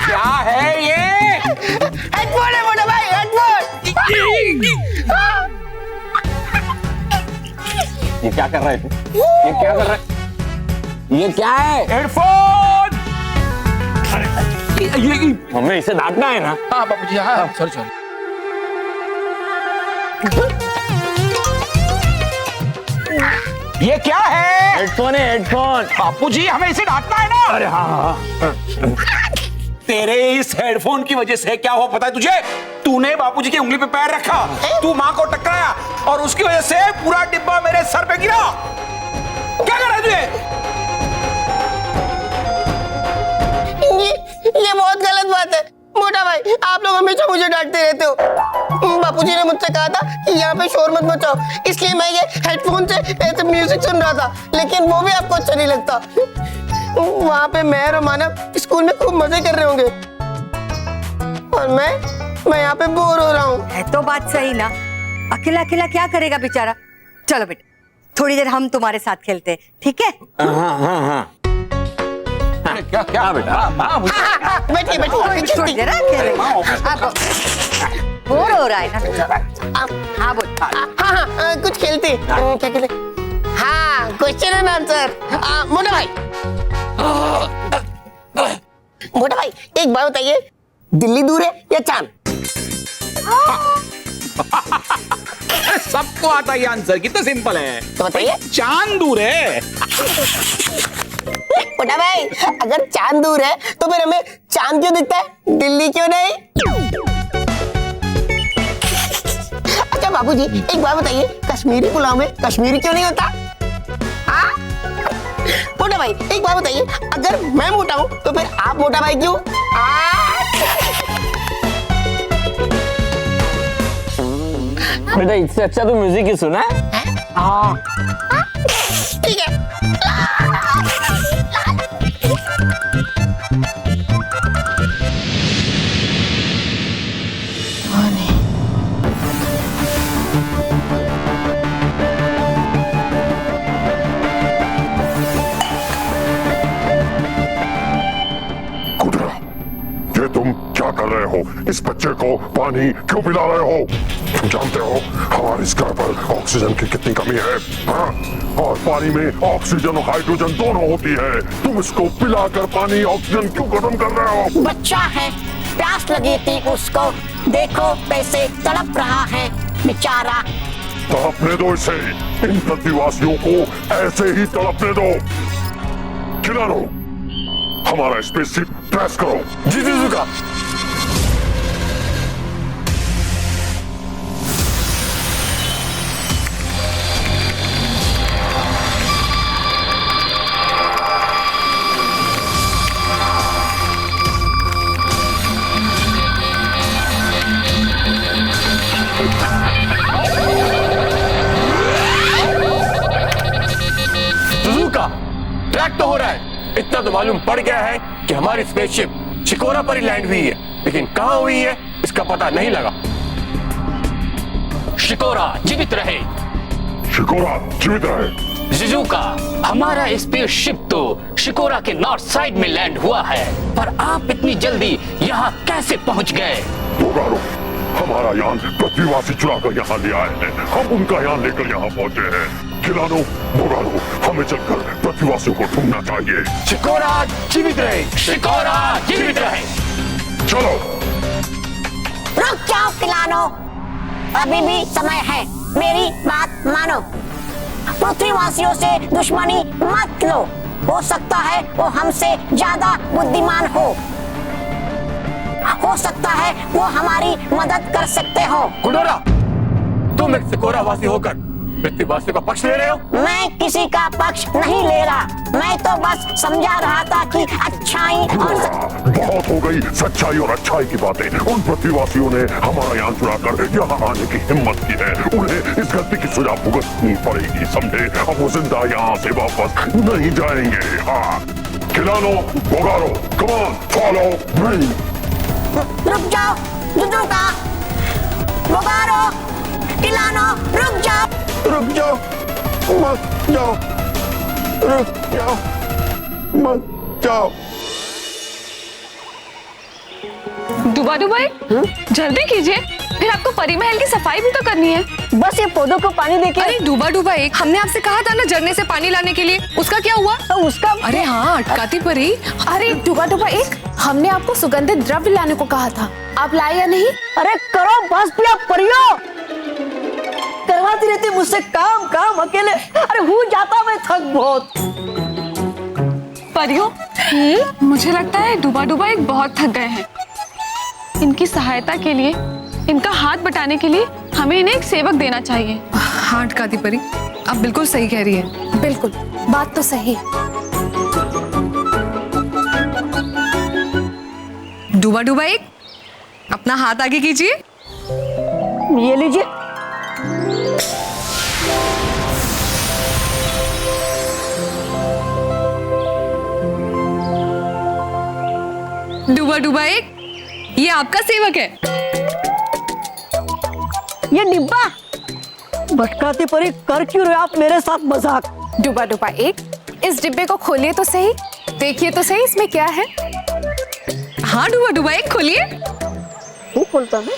क्या है ये? हेडफोन है बड़ा भाई, हेडफोन। ये क्या कर रहा है तू? ये क्या कर रहा है? ये क्या है? हेडफोन। ये हमें इसे डांटना है ना? हाँ बाबूजी, हाँ सॉरी। ये क्या है? हेडफोन है, हेडफोन। बापूजी हमें इसे डांटना है ना? अरे हाँ। तेरे इस हेडफोन की वजह से क्या हुआ पता है तुझे? तूने बापूजी की उंगली पे पैर रखा, तू माँ को टकराया और उसकी वजह से पूरा डिब्बा मेरे सर पे गिरा। क्या कर रहा है तुझे? ये बहुत गलत बात है मोटा भाई, आप लोग हमेशा मुझे डांटते रहते हो। बापूजी ने मुझसे कहा था कि यहाँ पे शोर मत मचाओ, इसलिए मैं ये हेडफोन से ऐसे म्यूजिक सुन रहा था, लेकिन वो भी आपको अच्छा नहीं लगता। वहाँ पे मैं और मानव स्कूल में खूब मजे कर रहे होंगे और मैं यहाँ पे बोर हो रहा हूँ। है तो बात सही ना, अकेला अकेला क्या करेगा बेचारा। चलो बेटा थोड़ी देर हम तुम्हारे साथ खेलते हैं, ठीक है? हाँ। क्या बेटा? बैठिए बैठिए, थोड़ी देर खेलेंगे। बोर हो रहा है ना बेचारा। हाँ बोल। हाँ कुछ खेलते। क्या खेले? हाँ क्वेश्चन एंड आंसर। मोटा भाई एक बात बताइए, दिल्ली दूर है या चांद? सबको आता है आंसर, कितना सिंपल है। तो बताइए। चांद दूर है। मोटा भाई अगर चांद दूर है तो फिर हमें चांद क्यों दिखता है, दिल्ली क्यों नहीं? अच्छा बाबूजी एक बात बताइए, कश्मीरी पुलाव में कश्मीरी क्यों नहीं होता? मोटा भाई एक बात बताइए, अगर मैं मोटा हूँ तो फिर आप मोटा भाई क्यों? बेटा इससे अच्छा तो म्यूजिक ही सुना है। हाँ ठीक है। तुम क्या कर रहे हो? इस बच्चे को पानी क्यों पिला रहे हो? तुम जानते हो हमारे इस ग्रह पर ऑक्सीजन की कितनी कमी है, हाँ? और पानी में ऑक्सीजन और हाइड्रोजन दोनों होती है। तुम इसको पिलाकर पानी ऑक्सीजन क्यों खत्म कर रहे हो? बच्चा है, प्यास लगी थी उसको, देखो कैसे तड़प रहा है बेचारा। तड़पने दो इसे, इन पृथ्वीवासियों को ऐसे ही तड़पने दो। खिला लो, हमारा स्पेसशिप ट्रेस करो। जी सुजुका। सुजुका ट्रैक तो हो रहा है, इतना तो मालूम पड़ गया है कि हमारी स्पेसशिप शिकोरा पर ही लैंड हुई है, लेकिन कहां हुई है इसका पता नहीं लगा। शिकोरा जीवित रहे। शिकोरा जीवित रहे। जिजुका, हमारा स्पेसशिप तो शिकोरा के नॉर्थ साइड में लैंड हुआ है, पर आप इतनी जल्दी यहाँ कैसे पहुँच गए? बोगारो, हमारा यान पृथ्वीवासी चुराकर यहाँ ले आए हैं, हम उनका यान लेकर यहाँ पहुँचे हैं। खिलानो, बोगारो, हमें चलकर पृथ्वीवासियों को ढूंढना चाहिए। शिकोरा जीवित रहे। शिकोरा जीवित रहे। चलो। रुक जाओ खिलानो, अभी भी समय है, मेरी बात मानो। पृथ्वीवासियों से दुश्मनी मत लो, हो सकता है वो हमसे ज्यादा बुद्धिमान हो सकता है वो हमारी मदद कर सकते हो। गुडोरा, तुम एक शिकोरा वासी होकर पृथ्वीवासियों का पक्ष ले रहे हो? मैं किसी का पक्ष नहीं ले रहा, मैं तो बस समझा रहा था कि अच्छाई और बहुत हो गई सच्चाई और अच्छाई की बातें। उन पृथ्वीवासियों ने हमारा यान चुराकर यहाँ आने की हिम्मत की है, उन्हें इस गलती की सजा भुगतनी पड़ेगी, समझे? अब वो जिंदा यहाँ से वापस नहीं जाएंगे। हाँ, खिलानो, बोगारो, कम ऑन, फॉलो मी। रुक जाओ जुजुका, बोगारो, खिलानो, रुक जाओ। रुक जाओ, मत जाओ, रुक जाओ, मत जाओ। डुबा डुबाई जल्दी कीजिए, फिर आपको परी महल की सफाई भी तो करनी है। बस ये पौधों को पानी देके। अरे डुबा डुबाई, हमने आपसे कहा था ना झरने से पानी लाने के लिए, उसका क्या हुआ? तो उसका अरे हाँ अटकाती परी। अरे डुबा डुबा एक, हमने आपको सुगंधित द्रव्य लाने को कहा था, आप लाए या नहीं? अरे करो बस भी, आप परियो करवाती रहती होती मुझसे काम काम अकेले, अरे हो जाता मैं थक बहुत। परियों, मुझे लगता है डूबा डूबा एक बहुत थक गए हैं। इनकी सहायता के लिए, इनका हाथ बटाने के लिए हमें इन्हें एक सेवक देना चाहिए। हाँ काती परी, आप बिल्कुल सही कह रही है। बिल्कुल, बात तो सही है। डूबा डूबा एक, अपना हाथ आगे कीजिए। ये लीजिए। डूबा डूबा एक, ये आपका सेवक है। ये डिब्बा, भटकाती परी कर क्यों रहे आप मेरे साथ मजाक? डूबा डूबा एक, इस डिब्बे को खोलिए तो सही, देखिए तो सही इसमें क्या है। हाँ डूबा डूबा एक, खोलिए। तू खोलता है?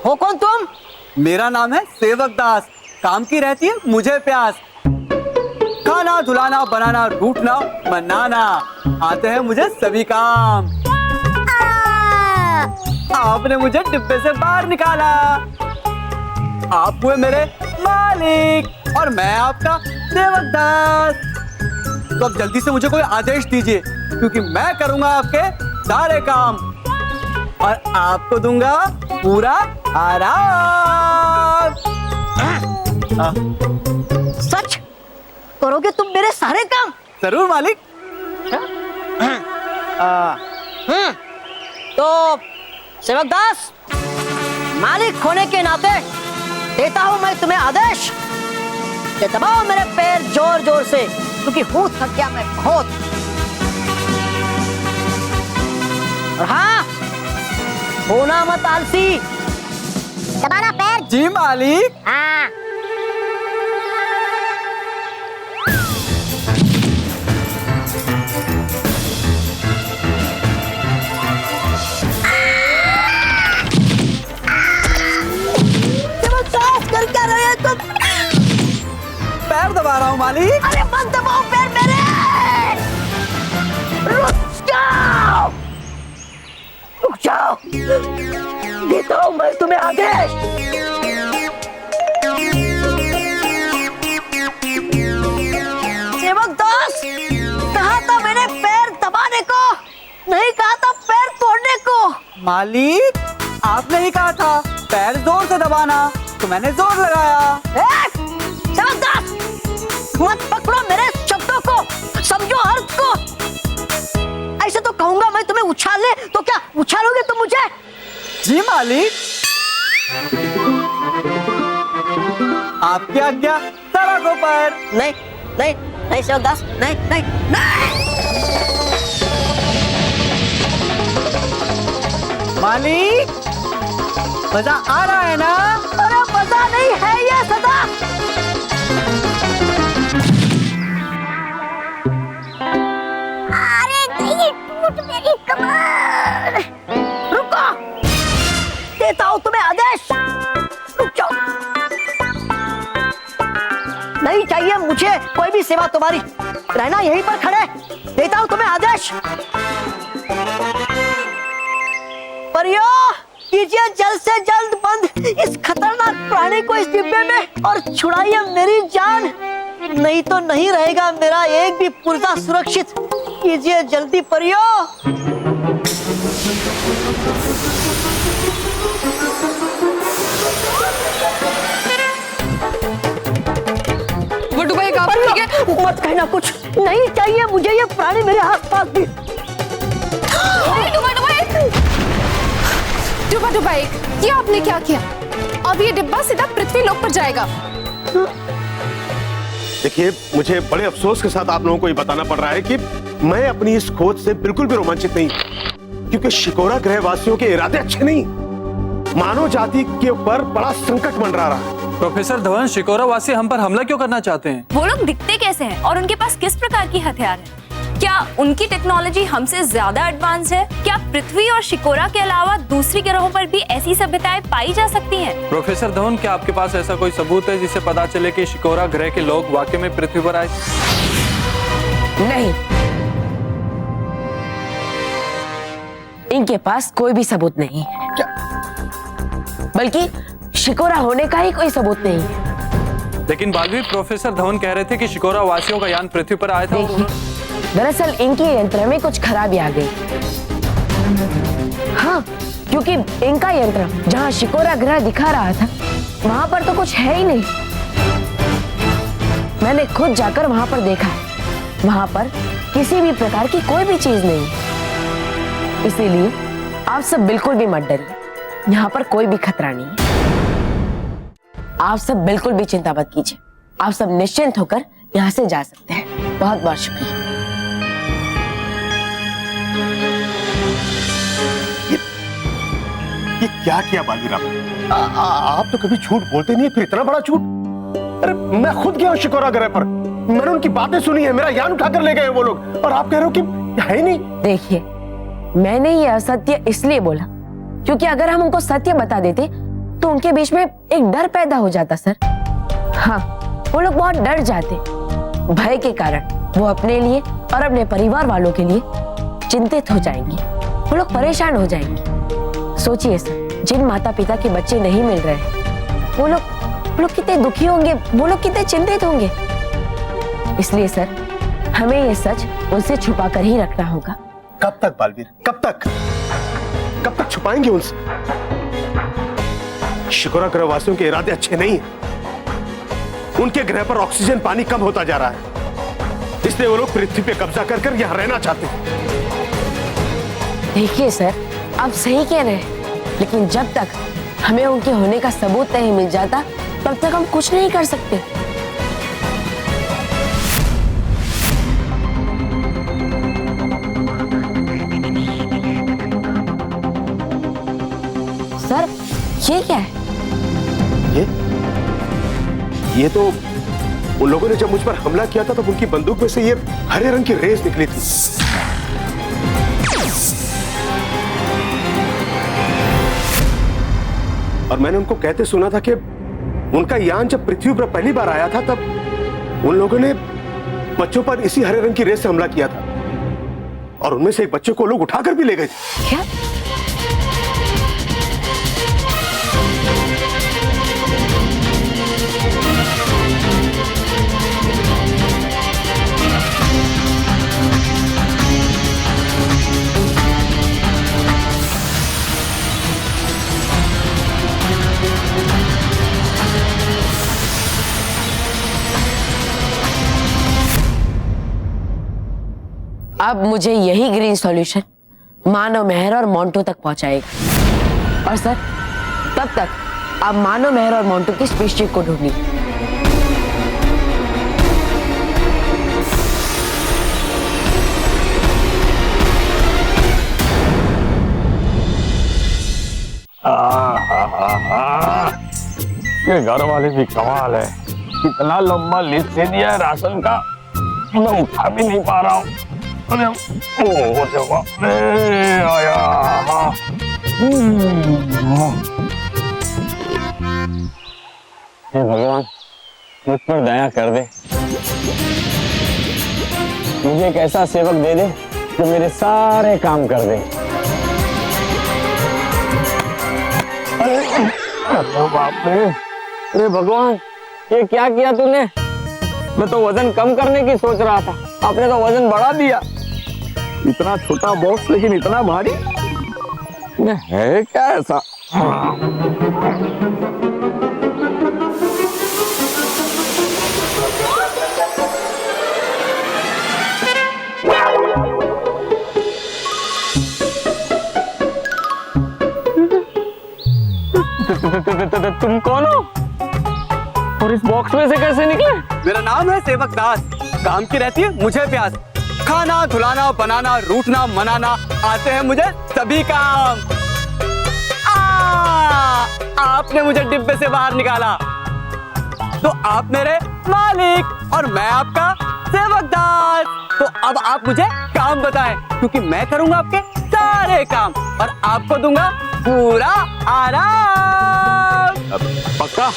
हो कौन तुम? मेरा नाम है सेवक दास, काम की रहती है मुझे प्यास। खाना धुलाना बनाना रूठना मनाना, आते हैं मुझे सभी काम। आपने मुझे डिब्बे से बाहर निकाला, आप हुए मेरे मालिक और मैं आपका सेवक दास। तो अब जल्दी से मुझे कोई आदेश दीजिए, क्योंकि मैं करूंगा आपके सारे काम और आपको दूंगा पूरा आराम। सच करोगे तुम मेरे सारे काम? जरूर मालिक। तो सेवक दास, मालिक होने के नाते देता हूं मैं तुम्हें आदेश कि दबाओ मेरे पैर जोर जोर से, क्योंकि हूं थक गया मैं बहुत। और हाँ, होना मत आलसी, दबाना पैर। जी मालिक। हाँ। कर क्या रहे हैं तुम? पैर दबा रहा हूँ मालिक। अरे मत दबाओ पैर मेरे, रुक जाओ, रुक जाओ, देता हूँ मैं तुम्हें आदेश। सेवक दास, कहा था मैंने पैर दबाने को, नहीं कहा था पैर तोड़ने को। मालिक आपने ही कहा था पैर जोर से दबाना, तो मैंने जोर लगाया। सेवक दास, मत पकड़ो मेरे शब्दों को, समझो अर्थ को। ऐसे तो कहूंगा मैं तुम्हें उछालने, तो क्या उछालोगे तुम मुझे? जी मालिक। आपकी आज्ञा सड़कों पर। नहीं नहीं नहीं सेवक दास, नहीं नहीं नहीं। मालिक मजा आ रहा है ना? अरे मजा नहीं है ये सदा। अरे नहीं, टूट मेरी कमर। रुको, देता हूँ तुम्हें आदेश, रुक जाओ। नहीं चाहिए मुझे कोई भी सेवा तुम्हारी, रहना यहीं पर खड़े, देता हूँ तुम्हें आदेश। परियो, कीजिए जल्द से जल्द बंद इस खतरनाक प्राणी को इस डिब्बे में और छुड़ाइए मेरी जान, नहीं तो नहीं रहेगा मेरा एक भी पुर्जा सुरक्षित। कीजिए जल्दी परियो। वो डूबा एक आप ठीक है? मत कहना कुछ, नहीं चाहिए मुझे ये प्राणी मेरे आस पास भी। डुबा डुबा एक, ये आपने क्या किया? अब ये डिब्बा सीधा पृथ्वी लोक पर जाएगा। देखिए, मुझे बड़े अफसोस के साथ आप लोगों को ये बताना पड़ रहा है कि मैं अपनी इस खोज से बिल्कुल भी रोमांचित नहीं, क्योंकि शिकोरा ग्रहवासियों के इरादे अच्छे नहीं। मानव जाति के ऊपर बड़ा संकट मंडरा रहा है। प्रोफेसर धवन, शिकोरा वासी हम पर हमला क्यों करना चाहते हैं? वो लोग दिखते कैसे हैं और उनके पास किस प्रकार की हथियार है? क्या उनकी टेक्नोलॉजी हमसे ज्यादा एडवांस है? क्या पृथ्वी और शिकोरा के अलावा दूसरी ग्रहों पर भी ऐसी सभ्यताएं पाई जा सकती हैं? प्रोफेसर धवन, क्या आपके पास ऐसा कोई सबूत है जिससे पता चले कि शिकोरा ग्रह के लोग वाकई में पृथ्वी पर आए? नहीं, इनके पास कोई भी सबूत नहीं है। बल्कि शिकोरा होने का ही कोई सबूत नहीं है। लेकिन बालवीर, प्रोफेसर धवन कह रहे थे कि शिकोरा वासियों का यान पृथ्वी पर आया था। दरअसल इनके यंत्र में कुछ खराबी आ गई। हाँ, क्योंकि इनका यंत्र जहाँ शिकोरा ग्रह दिखा रहा था, वहां पर तो कुछ है ही नहीं। मैंने खुद जाकर वहां पर देखा है, वहां पर किसी भी प्रकार की कोई भी चीज नहीं है। इसीलिए आप सब बिल्कुल भी मत डरिए, यहाँ पर कोई भी खतरा नहीं है। आप सब बिल्कुल भी चिंता मत कीजिए, आप सब निश्चिंत होकर यहाँ से जा सकते हैं। बहुत बहुत शुक्रिया। ये क्या किया बालवीर आपने? आप तो कभी झूठ बोलते नहीं, फिर इतना बड़ा झूठ। अरे मैं खुद गया हूँ शिकोरा ग्रह पर, मैंने उनकी बातें सुनी है, मेरा यान उठाकर ले गए वो लोग, और आप कह रहे हो कि है ही नहीं। देखिए, मैंने ये असत्य इसलिए बोला क्योंकि अगर हम उनको सत्य बता देते तो उनके बीच में एक डर पैदा हो जाता सर। हाँ, वो लोग बहुत डर जाते, भय के कारण वो अपने लिए और अपने परिवार वालों के लिए चिंतित हो जाएंगे, वो लोग परेशान हो जाएंगे। सोचिए सर, जिन माता पिता के बच्चे नहीं मिल रहे हैं, वो लोग कितने दुखी होंगे, वो लोग कितने चिंतित होंगे। इसलिए सर, हमें ये सच उनसे छुपा कर ही रखना होगा। कब तक बालवीर, कब तक छुपाएंगे उनसे? शिकोरा ग्रहवासियों के इरादे अच्छे नहीं हैं। उनके ग्रह पर ऑक्सीजन पानी कम होता जा रहा है, इसलिए वो लोग पृथ्वी पे कब्जा कर यहाँ रहना चाहते हैं। देखिए सर, आप सही कह रहे हैं, लेकिन जब तक हमें उनके होने का सबूत नहीं मिल जाता, तब तक हम कुछ नहीं कर सकते। सर, ये क्या है? ये तो उन लोगों ने जब मुझ पर हमला किया था, तब उनकी बंदूक में से ये हरे रंग की रेस निकली थी। और मैंने उनको कहते सुना था कि उनका यान जब पृथ्वी पर पहली बार आया था, तब उन लोगों ने बच्चों पर इसी हरे रंग की रेस से हमला किया था, और उनमें से एक बच्चे को लोग उठाकर भी ले गए थे। क्या? अब मुझे यही ग्रीन सॉल्यूशन मानव मेहर और मोंटो तक पहुंचाएगा। और सर, तब तक आप मानव मेहर और मोंटो की स्पेसशिप को ढूंढिए। ये घर वाले भी कमाल है, इतना लंबा लिस्ट दे दिया है राशन का, मैं उठा भी नहीं पा रहा हूँ। अरे ओ जवाब आया। हे भगवान, मुझ पर दया कर दे, मुझे एक ऐसा सेवक दे दे जो मेरे सारे काम कर दे। अरे बाप रे, अरे भगवान, ये क्या किया तूने? मैं तो वजन कम करने की सोच रहा था, आपने तो वजन बढ़ा दिया। इतना छोटा बॉक्स लेकिन इतना भारी, है क्या ऐसा? तुम कौन हो और इस बॉक्स में से कैसे निकले? मेरा नाम है सेवक दास। काम की रहती है मुझे प्यास, खाना धुलाना बनाना रूठना मनाना आते हैं मुझे सभी काम। आपने मुझे डिब्बे से बाहर निकाला तो आप मेरे मालिक और मैं आपका सेवक दास। तो अब आप मुझे काम बताएं, क्योंकि मैं करूंगा आपके सारे काम और आपको दूंगा पूरा आराम। पक्का?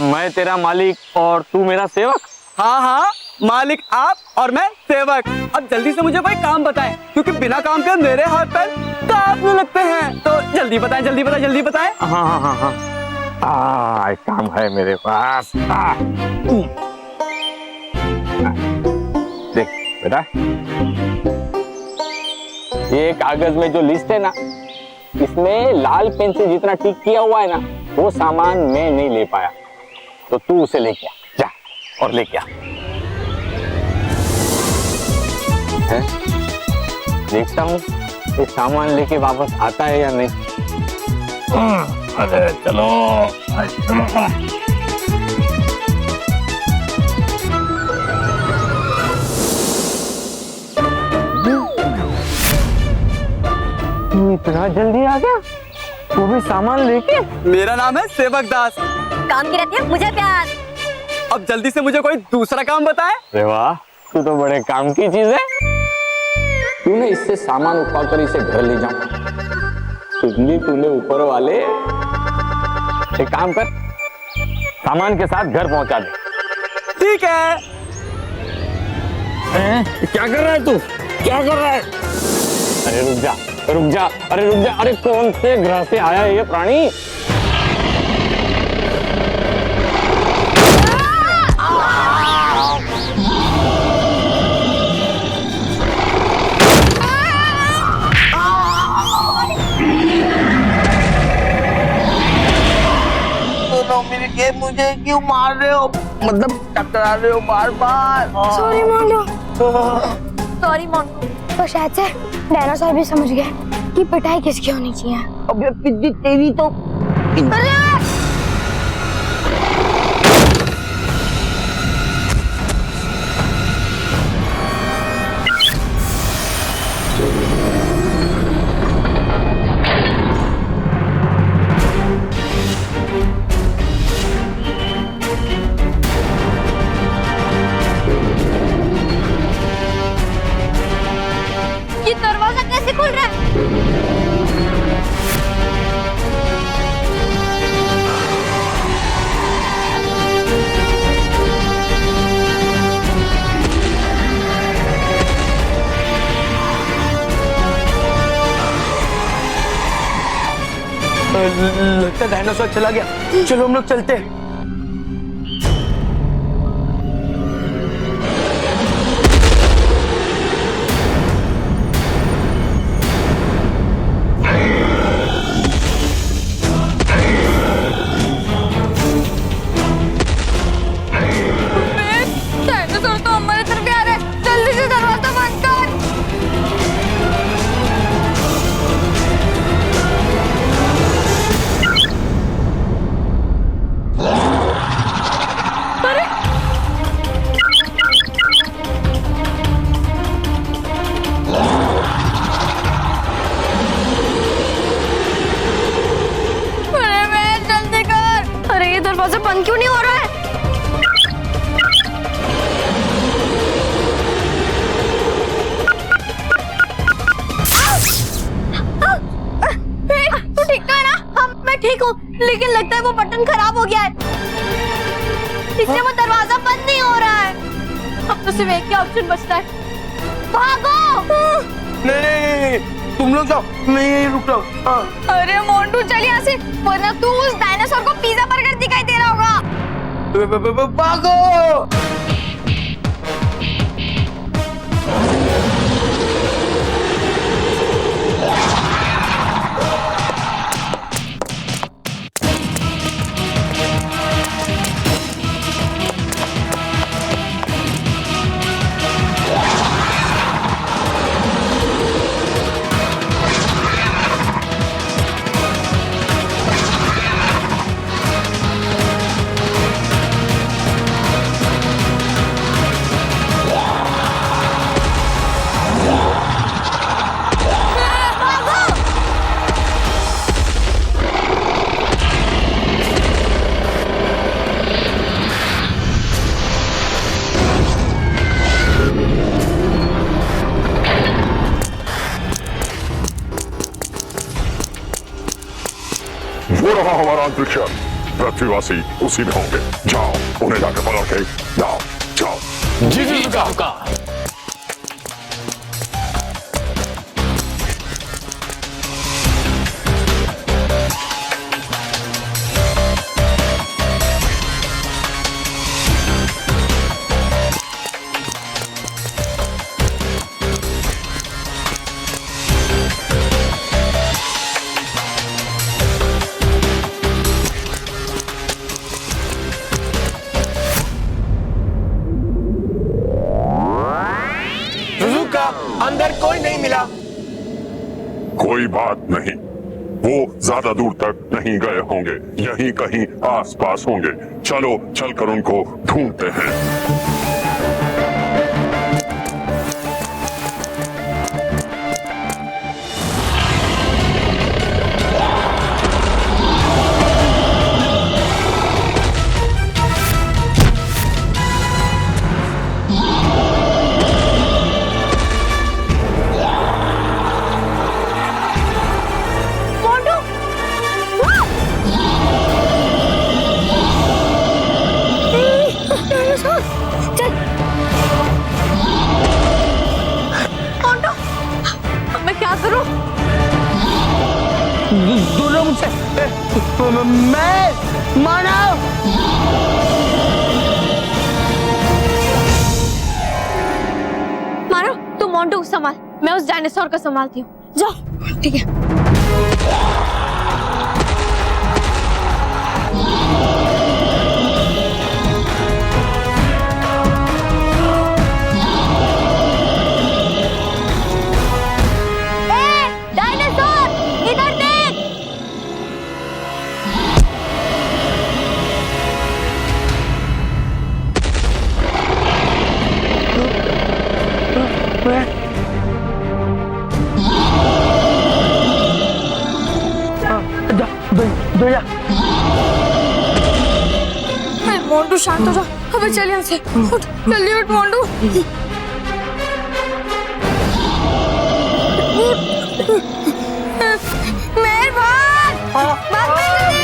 मैं तेरा मालिक और तू मेरा सेवक? हाँ हाँ, मालिक आप और मैं सेवक। अब जल्दी से मुझे कोई काम बताएं, क्योंकि बिना काम के मेरे हाथ पैर कांपने लगते हैं। तो जल्दी बताएं, जल्दी बताएं, जल्दी बताएं। हाँ हाँ हाँ हाँ, एक काम है मेरे पास। देख बेटा, ये कागज में जो लिस्ट है ना, इसमें लाल पेन से जितना टिक किया हुआ है ना, वो सामान मैं नहीं ले पाया, तो तू उसे लेके आ, जा और लेके आ। देखता हूँ ये सामान लेके वापस आता है या नहीं। अरे चलो, तू इतना जल्दी आ गया, वो भी सामान लेके? मेरा नाम है सेवक दास। काम की रहती है मुझे प्यार। अब जल्दी से मुझे कोई दूसरा काम बताएं। अरे वाह, तू तो बड़े काम की चीज है। तूने इससे सामान उठाकर इसे घर ले जाऊं, तूने ऊपर वाले एक काम कर, सामान के साथ घर पहुंचा दे। ठीक है। क्या कर रहा है तू? क्या कर रहा है? अरे रुक जा, रुक जा, अरे रुक जा। अरे कौन से ग्रह से आया है ये प्राणी? मुझे क्यों मार रहे हो? मतलब टकरा रहे हो बार बार। Sorry Montu, sorry Montu. तो शायद से डायनासोर भी समझ गए कि पिटाई किसकी होनी चाहिए। अब ये पिद्दी तेरी तो ये दरवाजा कैसे खुल रहा है? लगता है डायनासोर चला गया। चलो हम लोग चलते हैं। डायनासोर तो हमारे तरफ आ रहा है। जल्दी से दरवाजा बंद कर। अरे ये दरवाजा बंद क्यों नहीं हो रहा है? तू ठीक तो है ना? हाँ, मैं ठीक हूँ, लेकिन लगता है वो बटन खराब हो गया है, इसलिए वो दरवाजा बंद नहीं हो रहा है। अब तो सिर्फ एक ही ऑप्शन बचता है, भागो। नहीं, तुम लोग जाओ, मैं यहीं रुक रहा हूँ। अरे मोंटू चल यहाँ से, वरना तू उस डायनासोर को पिज्जा बर्गर दिखाई दे रहा होगा। भागो। वो रहा हमारा अंतरिक्ष यान। पृथ्वीवासी उसी में होंगे। जाओ उन्हें जाकर पकड़ के जाओ जाओ। जी हुका। अंदर कोई नहीं मिला। कोई बात नहीं, वो ज्यादा दूर तक नहीं गए होंगे, यहीं कहीं आसपास होंगे। चलो चलकर उनको ढूंढते हैं। दूर मुझसे, मैं मानव। मानव तुम मोंटू को संभाल, मैं उस डायनासोर को संभालती हूँ। जाओ। ठीक है। मोंटू शांत हो जा, हमें चल यहाँ से। उठ जल्दी उठ मोंटू। मेहरबान भाग जल्दी।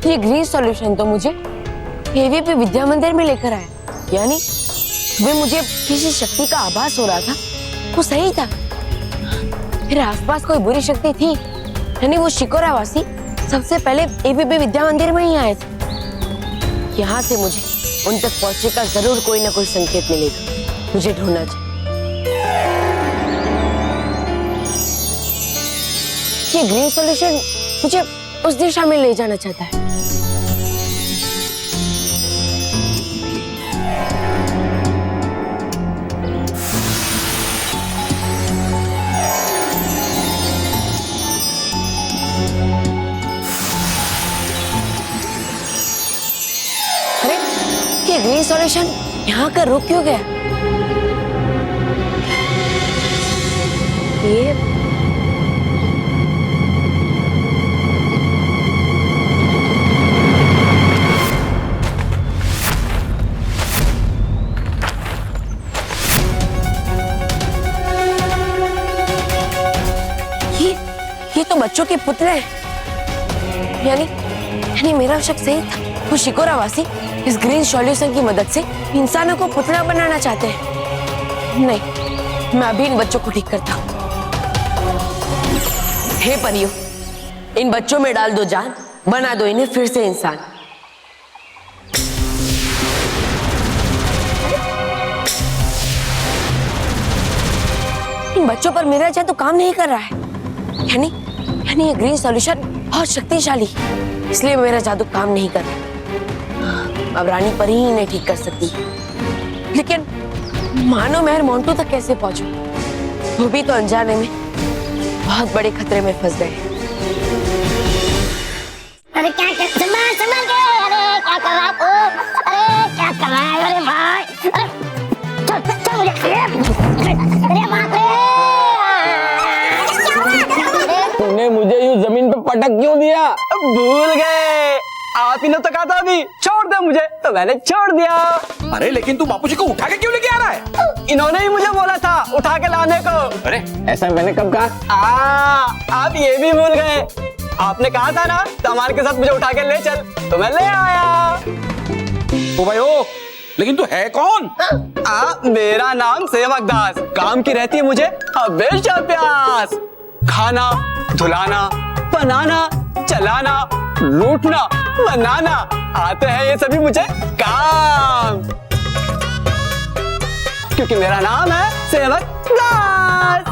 ये ग्रीन सॉल्यूशन तो मुझे एवीपी विद्या मंदिर में लेकर आया, यानी वे मुझे किसी शक्ति का आभास हो रहा था, वो सही था। मेरे आसपास कोई बुरी शक्ति थी, यानी वो शिकोरावासी सबसे पहले एवीपी विद्या मंदिर में ही आए थे। यहाँ से मुझे उन तक पहुंचने का जरूर कोई ना कोई संकेत मिलेगा। मुझे ढूंढना चाहिए। ये ग्रीन सॉल्यूशन मुझे उस दिशा में ले जाना चाहता है। अरे ये ग्रीन सॉल्यूशन यहाँ का रुक क्यों गया? ये तो बच्चों के पुतले हैं। यानी मेरा शक सही था। वो शिकोरावासी इस ग्रीन सॉल्यूशन की मदद से इंसानों को पुतला बनाना चाहते हैं। नहीं, मैं अभी इन बच्चों को ठीक करता हूँ। हे परियों, इन बच्चों में डाल दो जान, बना दो इन्हें फिर से इंसान। इन बच्चों पर मेरा जादू काम नहीं कर रहा है, यानी ये ग्रीन सॉल्यूशन बहुत शक्तिशाली, इसलिए मेरा जादू काम नहीं कर रहा। अब रानी परी ही इन्हें ठीक कर सकती है, लेकिन मानो महर मोंटू तक कैसे पहुंचूं? वो भी तो अनजाने में बहुत बड़े खतरे में फंस गए। अरे क्या संभाल संभाल के, अरे क्या कर रहा तू? अरे क्या कर रहा है? अरे भाई, अरे चल चल मुझे, अरे बाप रे! तूने मुझे यूं जमीन पे पटक क्यों दिया? भूल गए, आप ही ने तो कहा था अभी छोड़ दे मुझे, तो मैंने छोड़ दिया। अरे लेकिन तू बापूजी को उठा के क्यों लेके आ रहा है? इन्होंने ही मुझे बोला था उठा के लाने को। अरे ऐसा मैंने कब कहा? आप ये भी भूल गए, आपने कहा था ना सामान के साथ मुझे उठा के ले चल, तो मैं ले आया। ओ भाई ओ, लेकिन तू है कौन? मेरा नाम सेवक दास, काम की रहती है मुझे हमेशा प्यास। खाना, धुलाना, बनाना, चलाना, लूटना, बनाना, आते हैं ये सभी मुझे काम, क्योंकि मेरा नाम है सेवक दास।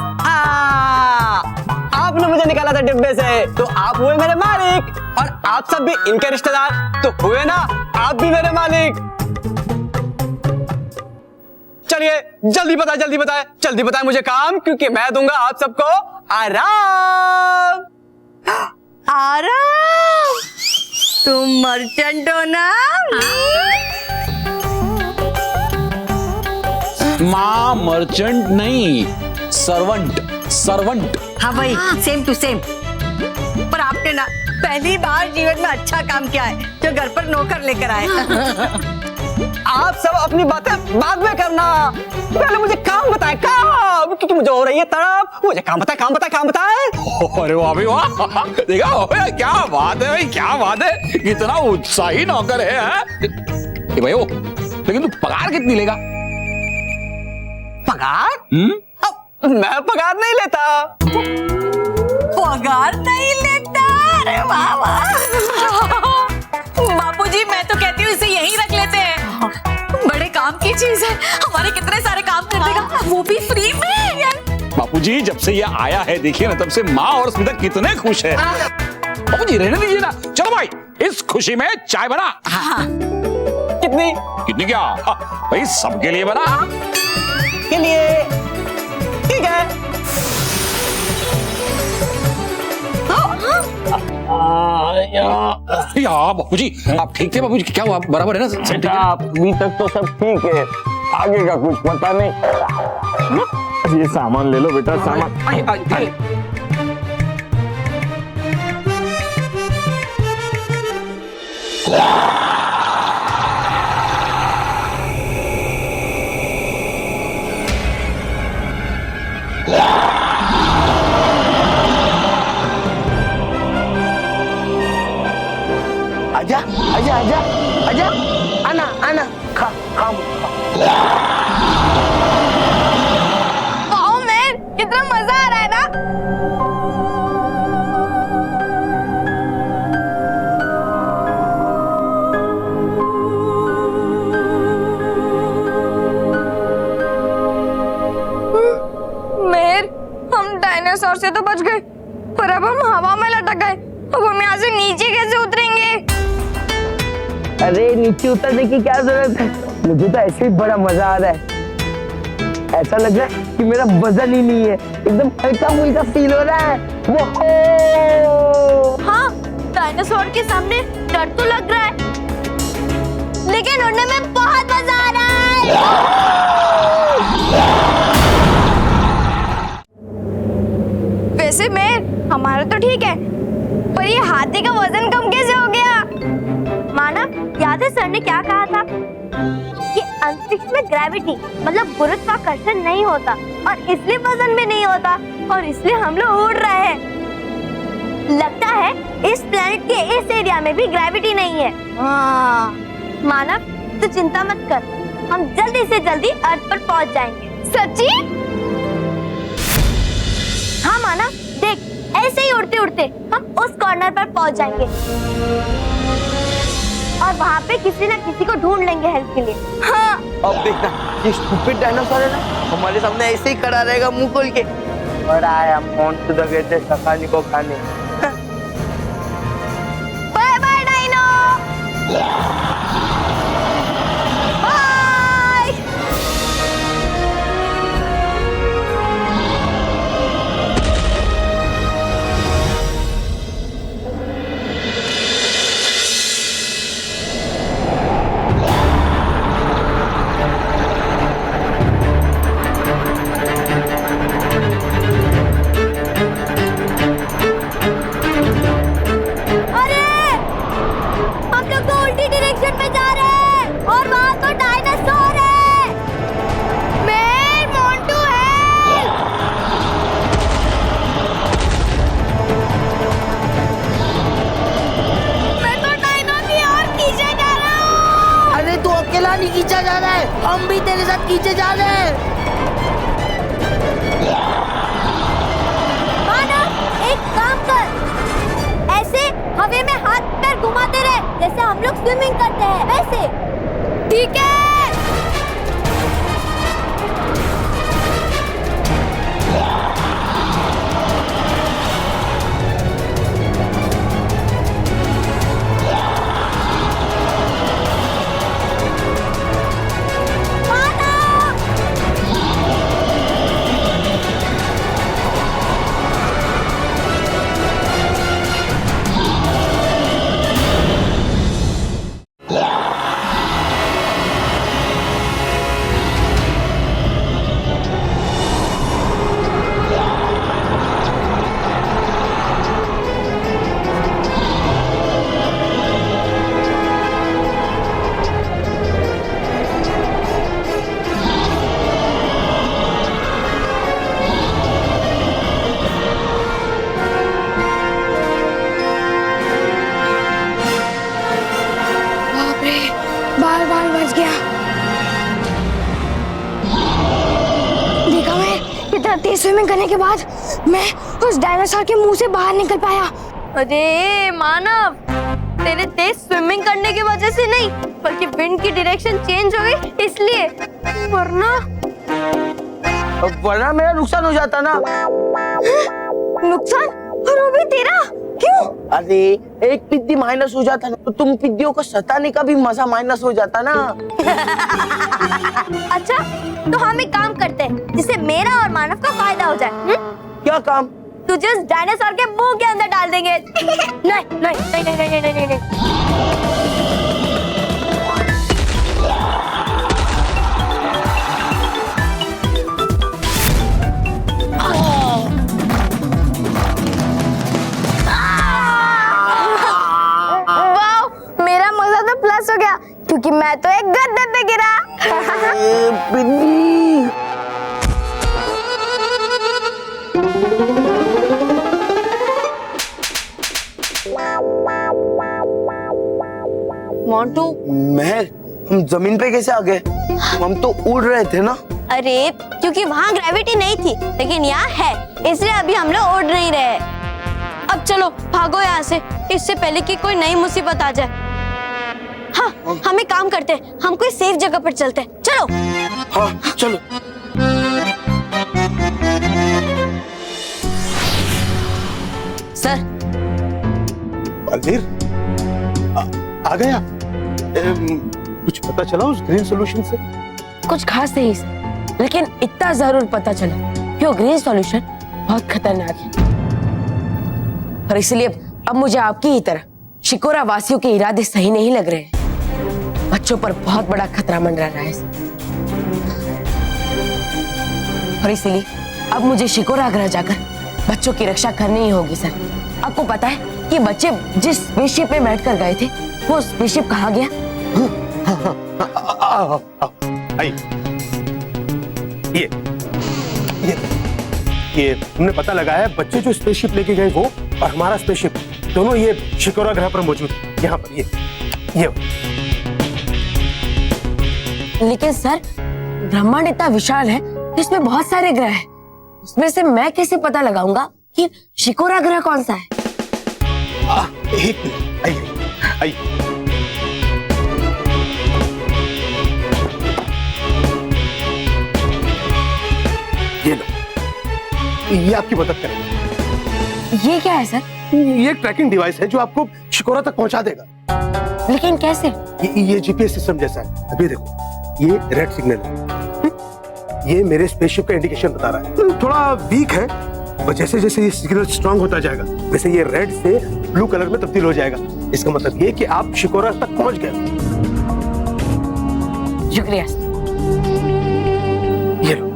आपने मुझे निकाला था डिब्बे से, तो आप हुए मेरे मालिक, और आप सब भी इनके रिश्तेदार, तो हुए ना आप भी मेरे मालिक। चलिए जल्दी बताए मुझे काम, क्योंकि मैं दूंगा आप सबको आराम। आराम? तुम मर्चेंट हो ना? माँ मर्चेंट नहीं, सर्वंट। हाँ भाई, सेम टू सेम। पर आपने ना पहली बार जीवन में अच्छा काम किया है, जो घर पर नौकर लेकर आए। आप सब अपनी बातें बाद में करना, पहले मुझे काम बताए, काम, क्योंकि मुझे हो रही है तड़प। मुझे काम बताए। अरे वाह भाई वाह, देखा क्या बात है भाई, क्या बात है, कितना उत्साही नौकर है। भाई ओ, लेकिन तू पगार कितनी लेगा? पगार? मैं पगार नहीं लेता। पगार नहीं लेता? अरे वाह वाह। बापूजी, मैं तो कहती हूँ इसे यहीं रख लेते हैं, बड़े काम की चीज है, हमारे कितने सारे काम कर देगा, वो भी फ्री में यार। बापूजी जब से ये आया है देखिए ना, तब से माँ और स्मिता कितने खुश है। बापूजी रहने दीजिए ना, चलो भाई इस खुशी में चाय बना। कितनी क्या? भाई सबके लिए बना। के लिए ठीक है। यार बापूजी आप ठीक थे? बापूजी क्या हुआ, बराबर है ना सब? बेटा अभी तक तो सब ठीक है, आगे का कुछ पता नहीं। ये सामान ले लो बेटा, सामान। आजा, आना, खा। वाओ मैन, कितना मजा आ रहा है ना। मेहर, हम डायनासोर से तो बच गए, पर अब हम हवा में लटक गए। अब हम यहाँ से नीचे कैसे उतरेंगे? अरे नीचे उतरने की क्या जरूरत है, मुझे तो ऐसे ही बड़ा मजा आ रहा है। ऐसा लग रहा है कि मेरा वजन ही नहीं है, एकदम हल्का फुल्का फील हो रहा है। वो हाँ, डायनासोर के सामने डर तो लग रहा है, लेकिन उड़ने में बहुत मजा आ रहा है। वैसे मैं हमारा तो ठीक है, पर ये हाथी का वजन कम कैसे हो गया? मानव, याद है सर ने क्या कहा था कि अंतरिक्ष में ग्रेविटी मतलब गुरुत्वाकर्षण नहीं होता, और इसलिए वजन भी नहीं होता, और इसलिए हम लोग उड़ रहे हैं। लगता है इस प्लेनेट के इस एरिया में भी ग्रेविटी नहीं है। हाँ मानव, तो चिंता मत कर, हम जल्दी से जल्दी अर्थ पर पहुंच जाएंगे। सच्ची? हाँ मानव, देख ऐसे ही उड़ते पर पहुंच जाएंगे और वहाँ पे किसी न किसी को ढूंढ लेंगे हेल्प के लिए। हाँ। अब देखना ये स्टूपिड डायनासोर है ना, हमारे सामने ऐसे ही खड़ा रहेगा मुंह खोल के। बड़ा आया मोंटू द ग्रेटेस्ट सखानी को खाने। Bye bye dino. अकेला नहीं खींचा जा रहा है, हम भी तेरे साथ खींचे जा रहे हैं। मानव, एक काम कर, ऐसे हवा में हाथ पैर घुमाते रहे जैसे हम लोग स्विमिंग करते हैं वैसे। ठीक है। बाल बच गया। देखा मैं, इतना तेज स्विमिंग करने के बाद मैं उस डायनासोर के मुंह से बाहर निकल पाया। अरे मानव, तेरे तेज स्विमिंग करने की वजह से नहीं, बल्कि विंड की डायरेक्शन चेंज हो गई इसलिए, वरना मेरा नुकसान हो जाता ना। नुकसान? और वो भी तेरा? क्यों? अरे एक पिद्दी माइनस हो जाता ना तो तुम पिद्दियों को सताने का भी मजा माइनस हो जाता ना। अच्छा, तो हम एक काम करते हैं जिससे मेरा और मानव का फायदा हो जाए। क्या काम? तुझे उस डायनासोर के मुंह के अंदर डाल देंगे। नहीं नहीं नहीं नहीं नहीं नहीं नहीं, नहीं। प्लस हो गया क्योंकि मैं तो एक गड्ढे पे गिरा। मोंटू, महर, हम जमीन पे कैसे आ गए? हम तो उड़ रहे थे ना। अरे क्योंकि वहाँ ग्रेविटी नहीं थी, लेकिन यहाँ है, इसलिए अभी हम लोग उड़ नहीं रहे। अब चलो भागो यहाँ से, इससे पहले कि कोई नई मुसीबत आ जाए। हाँ, हम एक काम करते हैं, हम कोई सेफ जगह पर चलते हैं। चलो। हाँ, चलो। सर। बलवीर, आ गया? कुछ पता चला उस ग्रीन सॉल्यूशन से? कुछ खास नहीं, लेकिन इतना जरूर पता चला कि वो ग्रीन सॉल्यूशन बहुत खतरनाक है, और इसलिए अब मुझे आपकी ही तरह शिकोरा वासियों के इरादे सही नहीं लग रहे हैं। बच्चों पर बहुत बड़ा खतरा मंडरा रहा है, और इसलिए अब मुझे शिकोरा ग्रह जाकर बच्चों की रक्षा करनी ही होगी। सर, आपको पता है कि बच्चे जिस स्पेसशिप में बैठकर गए थे, वो स्पेसशिप कहाँ गया? ये हमने पता लगाया है, बच्चे जो स्पेसशिप लेके गए वो और हमारा स्पेसशिप दोनों ये शिकोरा ग्रह पर मौजूद है, यहाँ पर ये। लेकिन सर, ब्रह्मांड इतना विशाल है, इसमें बहुत सारे ग्रह हैं। उसमें से मैं कैसे पता लगाऊंगा कि शिकोरा ग्रह कौन सा है? एक मिनट, आइए आइए। ये लो, ये आपकी मदद करेगा। ये क्या है सर? ये एक ट्रैकिंग डिवाइस है जो आपको शिकोरा तक पहुंचा देगा। लेकिन कैसे? ये जीपीएस सिस्टम जैसा है। अभी देखो, ये रेड सिग्नल है, ये मेरे स्पेसशिप का इंडिकेशन बता रहा है। थोड़ा वीक है, और जैसे जैसे ये सिग्नल स्ट्रांग होता जाएगा वैसे ये रेड से ब्लू कलर में तब्दील हो जाएगा। इसका मतलब ये कि आप शिकोरा तक पहुंच गए। शुक्रिया। ये लो,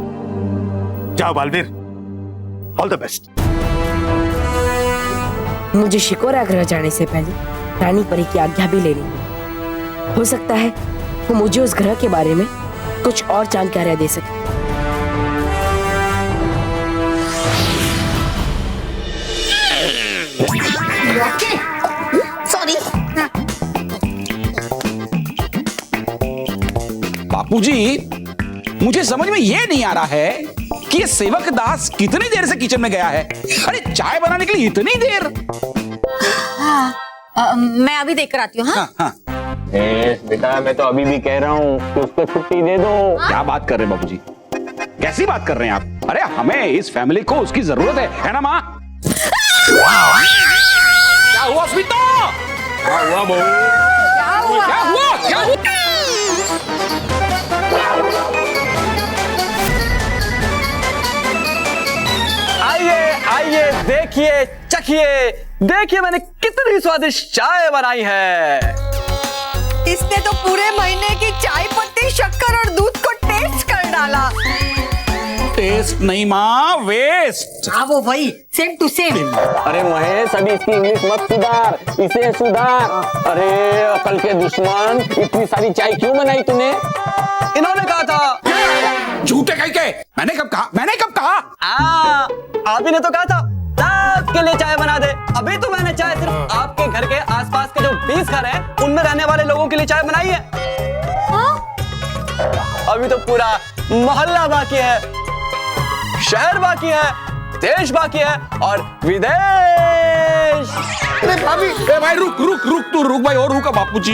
जाओ बालवीर, ऑल द बेस्ट। मुझे शिकोरा ग्रह जाने से पहले रानी परी की आज्ञा भी लेनी है। हो सकता है वो मुझे उस ग्रह के बारे में कुछ और जानकारियां दे सके। सॉरी। बापूजी, मुझे समझ में ये नहीं आ रहा है कि ये सेवक दास कितनी देर से किचन में गया है। अरे चाय बनाने के लिए इतनी देर? मैं अभी देख कर आती हूँ। हाँ? बेटा, मैं तो अभी भी कह रहा हूँ कि उसको छुट्टी दे दो। क्या बात कर रहे हैं बापूजी? कैसी बात कर रहे हैं आप? अरे हमें इस फैमिली को उसकी जरूरत है ना माँ? क्या हुआ स्मिता? क्या हुआ बहू? क्या हुआ? क्या हुआ? आइए आइए, देखिए चखिए, देखिए मैंने कितनी स्वादिष्ट चाय बनाई है। इसने तो पूरे महीने की चाय पत्ती, शक्कर और दूध को टेस्ट कर डाला। टेस्ट नहीं माँ, वेस्ट। हाँ वो वही, सेम टू सेम। अरे महेश, अभी इसकी इंग्लिश मत सुधार, इसे सुधार। अरे अकल के दुश्मन, इतनी सारी चाय क्यों बनाई तूने? इन्होंने कहा था। झूठे कहीं के? मैंने कब कहा? मैंने कब कहा? आप ही ने तो कहा था सबके लिए चाय बना दे। अभी तो मैंने चाय सिर्फ आपके घर के आसपास के जो 20 घर हैं उनमें रहने वाले लोगों के लिए चाय बनाई है। अभी तो पूरा मोहल्ला बाकी है, शहर बाकी है, देश बाकी है और विदेश। अरे भाभी, भाई रुक रुक रुक, तू रुक भाई, और रुका बापूजी।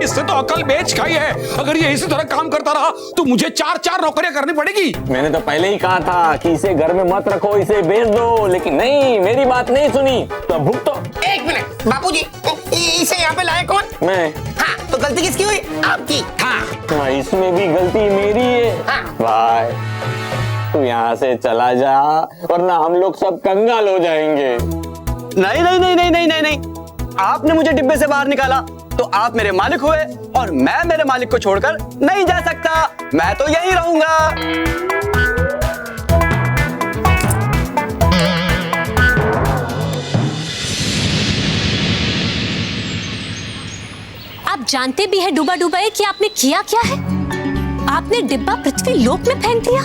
इससे तो अकल बेच खाई है। अगर ये इसी तरह काम करता रहा तो मुझे 4-4 नौकरियां करनी पड़ेगी। मैंने तो पहले ही कहा था कि इसे घर में मत रखो, इसे बेच दो, लेकिन नहीं, मेरी बात नहीं सुनी तो भुगतो। एक मिनट बापूजी, इसे यहाँ पे लाए कौन? मैं। हाँ, तो गलती किसकी हुई? आपकी। हाँ, इसमें भी गलती मेरी है। भाई तू यहाँ से चला जा, वरना हम लोग सब कंगाल हो जाएंगे। नहीं नहीं नहीं नहीं नहीं नहीं नहीं, आपने मुझे डिब्बे से बाहर निकाला तो आप मेरे मालिक हुए, और मैं मेरे मालिक को छोड़कर नहीं जा सकता। मैं तो यहीं रहूंगा। आप जानते भी है डूबा डूबाए कि आपने किया क्या है? आपने डिब्बा पृथ्वी लोक में फेंक दिया।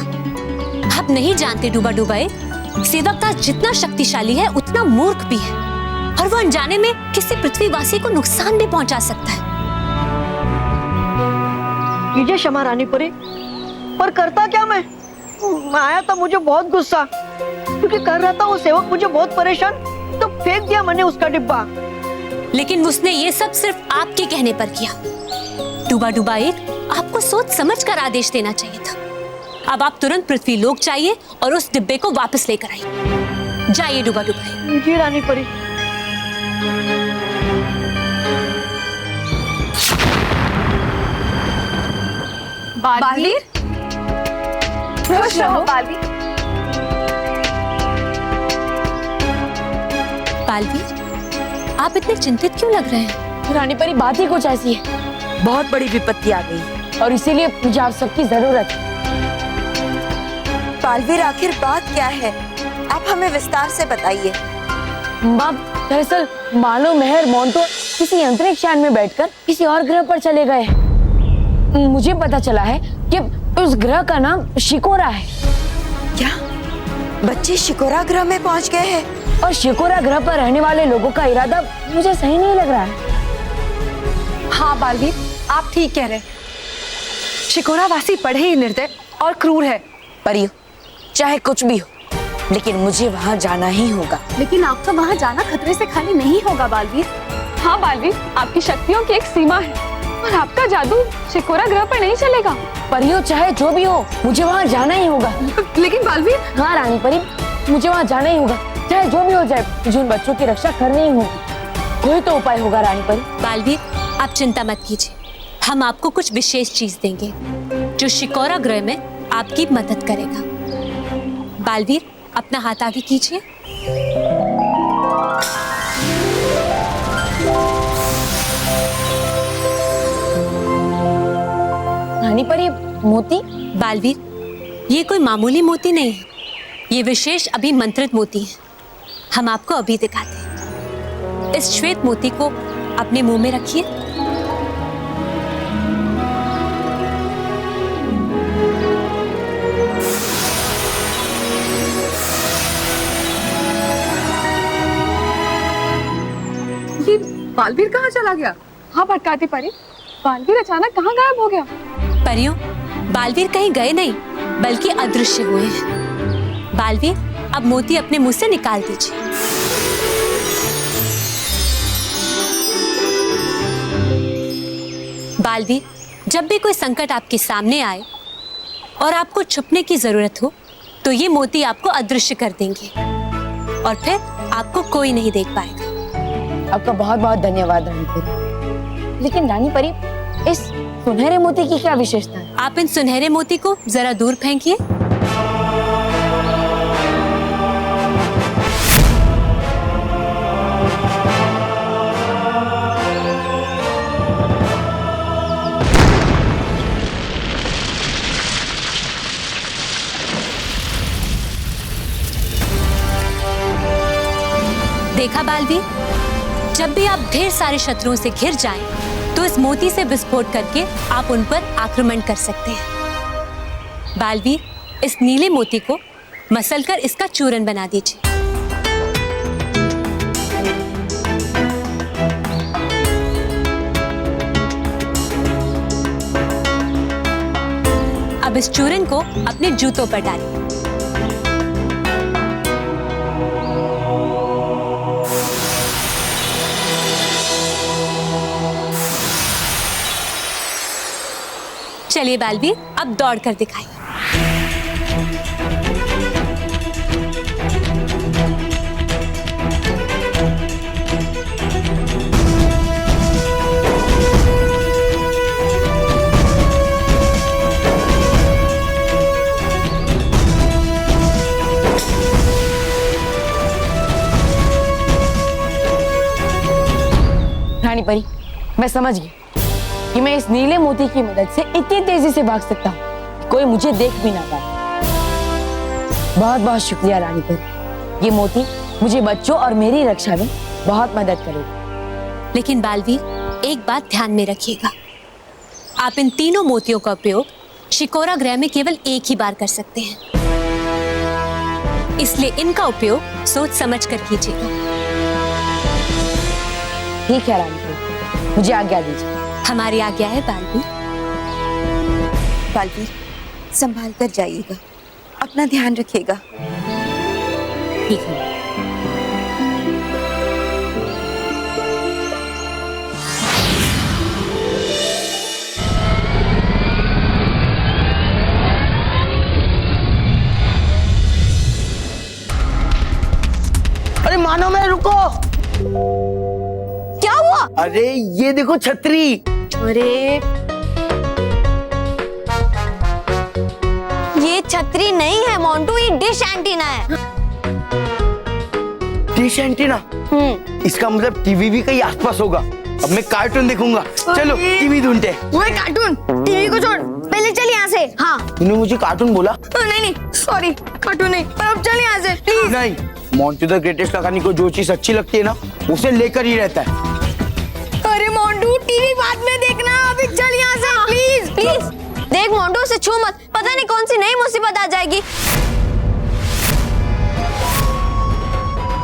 आप नहीं जानते डूबा डूबाए, सेवकदास जितना शक्तिशाली है उतना मूर्ख भी है, और वो अनजाने में किसी पृथ्वीवासी को नुकसान भी पहुंचा सकता है। कीजिए क्षमा रानी परी, पर करता क्या मैं? आया था मुझे बहुत गुस्सा, क्योंकि कर रहा था वो सेवक मुझे बहुत परेशान, तो फेंक दिया मैंने उसका डिब्बा। लेकिन उसने ये सब सिर्फ आपके कहने पर किया। डूबा डूबाए, आपको सोच समझ कर आदेश देना चाहिए था। अब आप तुरंत पृथ्वी लोक जाइए और उस डिब्बे को वापस लेकर आइए। जाइए डूबा डूबाए। जी रानी परी। बालवीर, खुश रहो बालवीर। बालवीर, आप इतने चिंतित क्यों लग रहे हैं? रानी परी, बात ही कुछ ऐसी है। बहुत बड़ी विपत्ति आ गई है और इसीलिए मुझे आप सबकी जरूरत है। बालवीर, आखिर बात क्या है? आप हमें विस्तार से बताइए। माँ, दरअसल मानो मेहर मोन्टो किसी अंतरिक्ष यान में बैठकर किसी और ग्रह पर चले गए हैं। मुझे पता चला है कि उस ग्रह का नाम शिकोरा है। क्या बच्चे शिकोरा ग्रह में पहुंच गए हैं? और शिकोरा ग्रह पर रहने वाले लोगों का इरादा मुझे सही नहीं लग रहा है। हाँ बालवीर, आप ठीक कह रहे हैं। शिकोरा वासी बड़े ही निर्दय और क्रूर है। परियो, चाहे कुछ भी हो, लेकिन मुझे वहाँ जाना ही होगा। लेकिन आपका वहाँ जाना खतरे से खाली नहीं होगा बालवीर। हाँ बालवीर, आपकी शक्तियों की एक सीमा है और आपका जादू शिकोरा ग्रह पर नहीं चलेगा। परियो चाहे जो भी हो, मुझे वहाँ जाना ही होगा। लेकिन बालवीर। हाँ रानी परी, मुझे वहाँ जाना ही होगा, चाहे जो भी हो जाए। मुझे उन बच्चों की रक्षा करनी ही होगी। कोई तो उपाय होगा रानी परी। बालवीर, आप चिंता मत कीजिए, हम आपको कुछ विशेष चीज देंगे जो शिकोरा ग्रह में आपकी मदद करेगा। बालवीर, अपना हाथ आगे कीजिए। रानी पर ये मोती? बालवीर, ये कोई मामूली मोती नहीं है, ये विशेष अभिमंत्रित मोती है। हम आपको अभी दिखाते हैं। इस श्वेत मोती को अपने मुंह में रखिए। ये बालवीर कहाँ चला गया? हाँ भटकाती परी, बालवीर अचानक कहाँ गायब हो गया? परियों, बालवीर कहीं गए नहीं बल्कि अदृश्य हुए हैं। बालवीर, अब मोती अपने मुंह से निकाल दीजिए। बालवीर, जब भी कोई संकट आपके सामने आए और आपको छुपने की जरूरत हो तो ये मोती आपको अदृश्य कर देंगे और फिर आपको कोई नहीं देख पाएगा। आपका बहुत बहुत धन्यवाद रानी परी। लेकिन रानी परी, इस सुनहरे मोती की क्या विशेषता है? आप इन सुनहरे मोती को जरा दूर फेंकिए। देखा बालवीर, जब भी आप ढेर सारे शत्रुओं से घिर जाएं, तो इस मोती से विस्फोट करके आप उन पर आक्रमण कर सकते हैं। बालवीर, इस नीले मोती को मसलकर इसका चूरन बना दीजिए। अब इस चूरन को अपने जूतों पर डालिए। चलिए बालवीर, अब दौड़ कर दिखाइए। रानी परी, मैं समझ गई कि मैं इस नीले मोती की मदद से इतनी तेजी से भाग सकता हूँ कोई मुझे देख भी ना पाए। बहुत बहुत शुक्रिया रानी परी, ये मोती मुझे बच्चों और मेरी रक्षा में बहुत मदद करेगा। लेकिन बालवीर, एक बात ध्यान में रखिएगा, आप इन तीनों मोतियों का उपयोग शिकोरा ग्रह में केवल एक ही बार कर सकते हैं, इसलिए इनका उपयोग सोच समझ कर कीजिएगा। ठीक है रानी परी, मुझे आज्ञा दीजिए। हमारी आज्ञा है बालवीर। बालवीर, संभाल कर जाइएगा, अपना ध्यान रखिएगा। ठीक है। अरे मानो मैं, रुको। क्या हुआ? अरे ये देखो छतरी। अरे ये छतरी नहीं है मोंटू, ये डिश एंटीना है। Dish antenna? इसका मतलब टीवी भी कहीं आसपास होगा। अब मैं कार्टून देखूंगा। चलो टीवी ढूंढते। वो कार्टून, टीवी को छोड़, पहले चल यहाँ से। हाँ, तूने मुझे कार्टून बोला? नहीं सॉरी, कार्टून नहीं, पर अब चल यहाँ से प्लीज। नहीं, मोंटू द ग्रेटेस्ट लखानी को जो चीज अच्छी लगती है ना, उसे लेकर ही रहता है। अरे मोंटू, टीवी बाद में देखना, अभी चल यहाँ से प्लीज प्लीज। देख मोंटू, से छू मत, पता नहीं कौन सी नई मुसीबत आ जाएगी।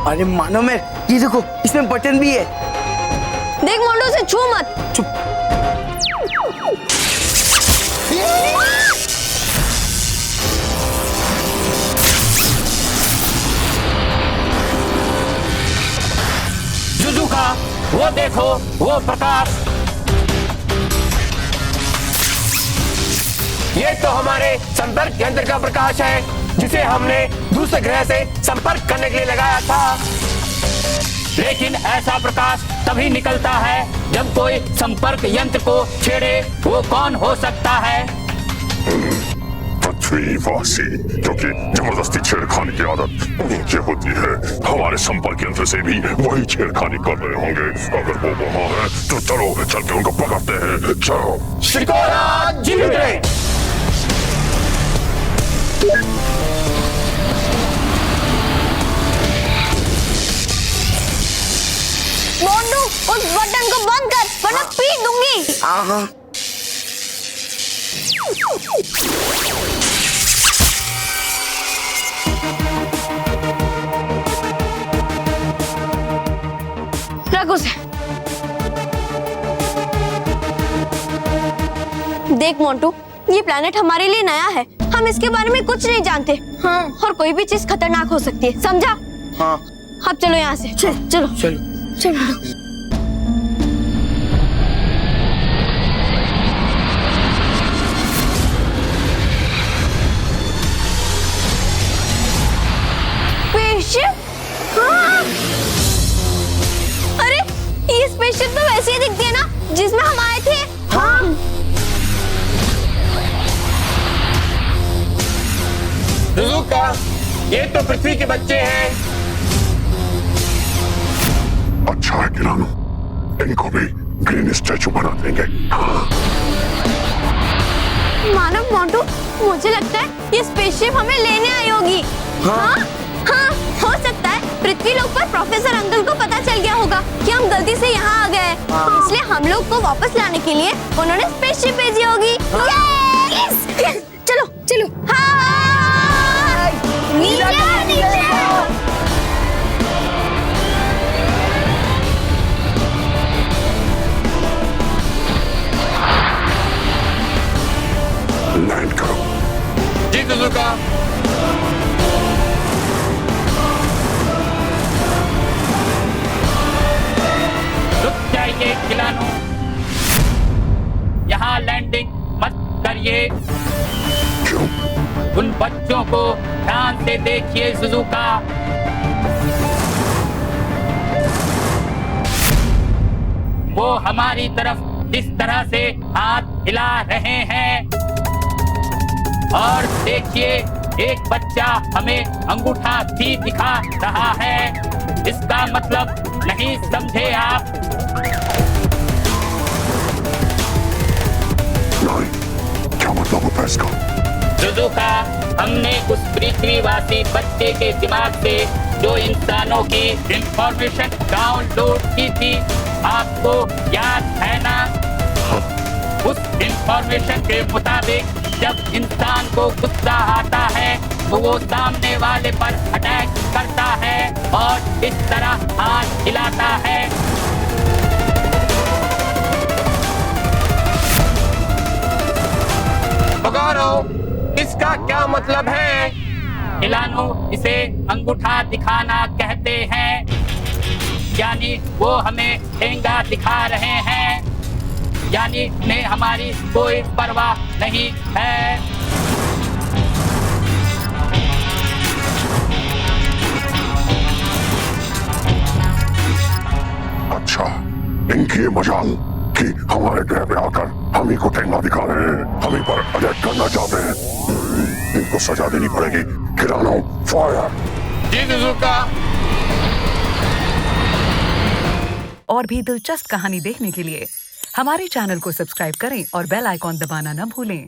अरे मानो मैं, ये देखो इसमें बटन भी है। देख मोंटू, से छू मत। चुप। वो देखो, वो प्रकाश। ये तो हमारे संपर्क यंत्र का प्रकाश है, जिसे हमने दूसरे ग्रह से संपर्क करने के लिए लगाया था। लेकिन ऐसा प्रकाश तभी निकलता है जब कोई संपर्क यंत्र को छेड़े। वो कौन हो सकता है? पृथ्वीवासी, क्योंकि जबरदस्ती छेड़खानी की आदत उन्हीं की होती है। हमारे संपर्क यंत्र से भी वही छेड़खानी कर रहे होंगे। अगर वो वहाँ है तो चलो चल के उनको पकड़ते हैं। चलो। शिकोरा जीवित रहे। मोंटू, उस बटन को बंद कर, वरना पीट दूंगी। हाँ। रख उसे। देख मोंटू, ये प्लेनेट हमारे लिए नया है, हम इसके बारे में कुछ नहीं जानते। हाँ, और कोई भी चीज खतरनाक हो सकती है, समझा? हाँ। अब चलो यहाँ से। चलो चलो चलो। हाँ? अरे ये स्पेसशिप तो वैसे ही दिखती है ना जिसमें हम आए थे। हाँ। सुजुका, ये तो पृथ्वी के बच्चे हैं। अच्छा है किरानो, इनको भी ग्रीन स्टैचू बना देंगे। मानव मोंटू, मुझे लगता है ये स्पेसशिप हमें लेने आई होगी। हाँ? हाँ, हो सकता है पृथ्वी लोक पर प्रोफेसर अंकल को पता चल गया होगा कि हम गलती से यहाँ आ गए, इसलिए हम लोग को वापस लाने के लिए उन्होंने स्पेसशिप भेजी होगी। यस! चलो चलो। हाँ, नीचे नीचे। लैंड करो। जी सुजुका। जाइए खिलानो, यहाँ लैंडिंग मत करिए। उन बच्चों को ध्यान से देखिए सुजुका। वो हमारी तरफ जिस तरह से हाथ हिला रहे हैं, और देखिए एक बच्चा हमें अंगूठा भी दिखा रहा है। इसका मतलब नहीं समझे आप? क्या मतलब होता है इसका? सुजुका, हमने उस पृथ्वीवासी बच्चे के दिमाग से जो इंसानों की इंफॉर्मेशन डाउनलोड की थी, आपको याद है ना? उस इंफॉर्मेशन के मुताबिक जब इंसान को गुस्सा आता है तो वो सामने वाले पर अटैक करता है और इस तरह हाथ हिलाता है। पुकारो, इसका क्या मतलब है? हिलानो, इसे अंगूठा दिखाना कहते हैं, यानी वो हमें ठेंगा दिखा रहे हैं, यानी उन्हें हमारी कोई परवाह नहीं है। अच्छा, इनकी ये मजाल कि हमारे ग्रह पे आकर हम ही को ठेंगा दिखा रहे हैं, हम ही पर अटैक करना चाहते हैं। इनको सजा देनी पड़ेगी। किरानो, फायर। जी सुजुका। और भी दिलचस्प कहानी देखने के लिए हमारे चैनल को सब्सक्राइब करें और बेल आइकॉन दबाना न भूलें।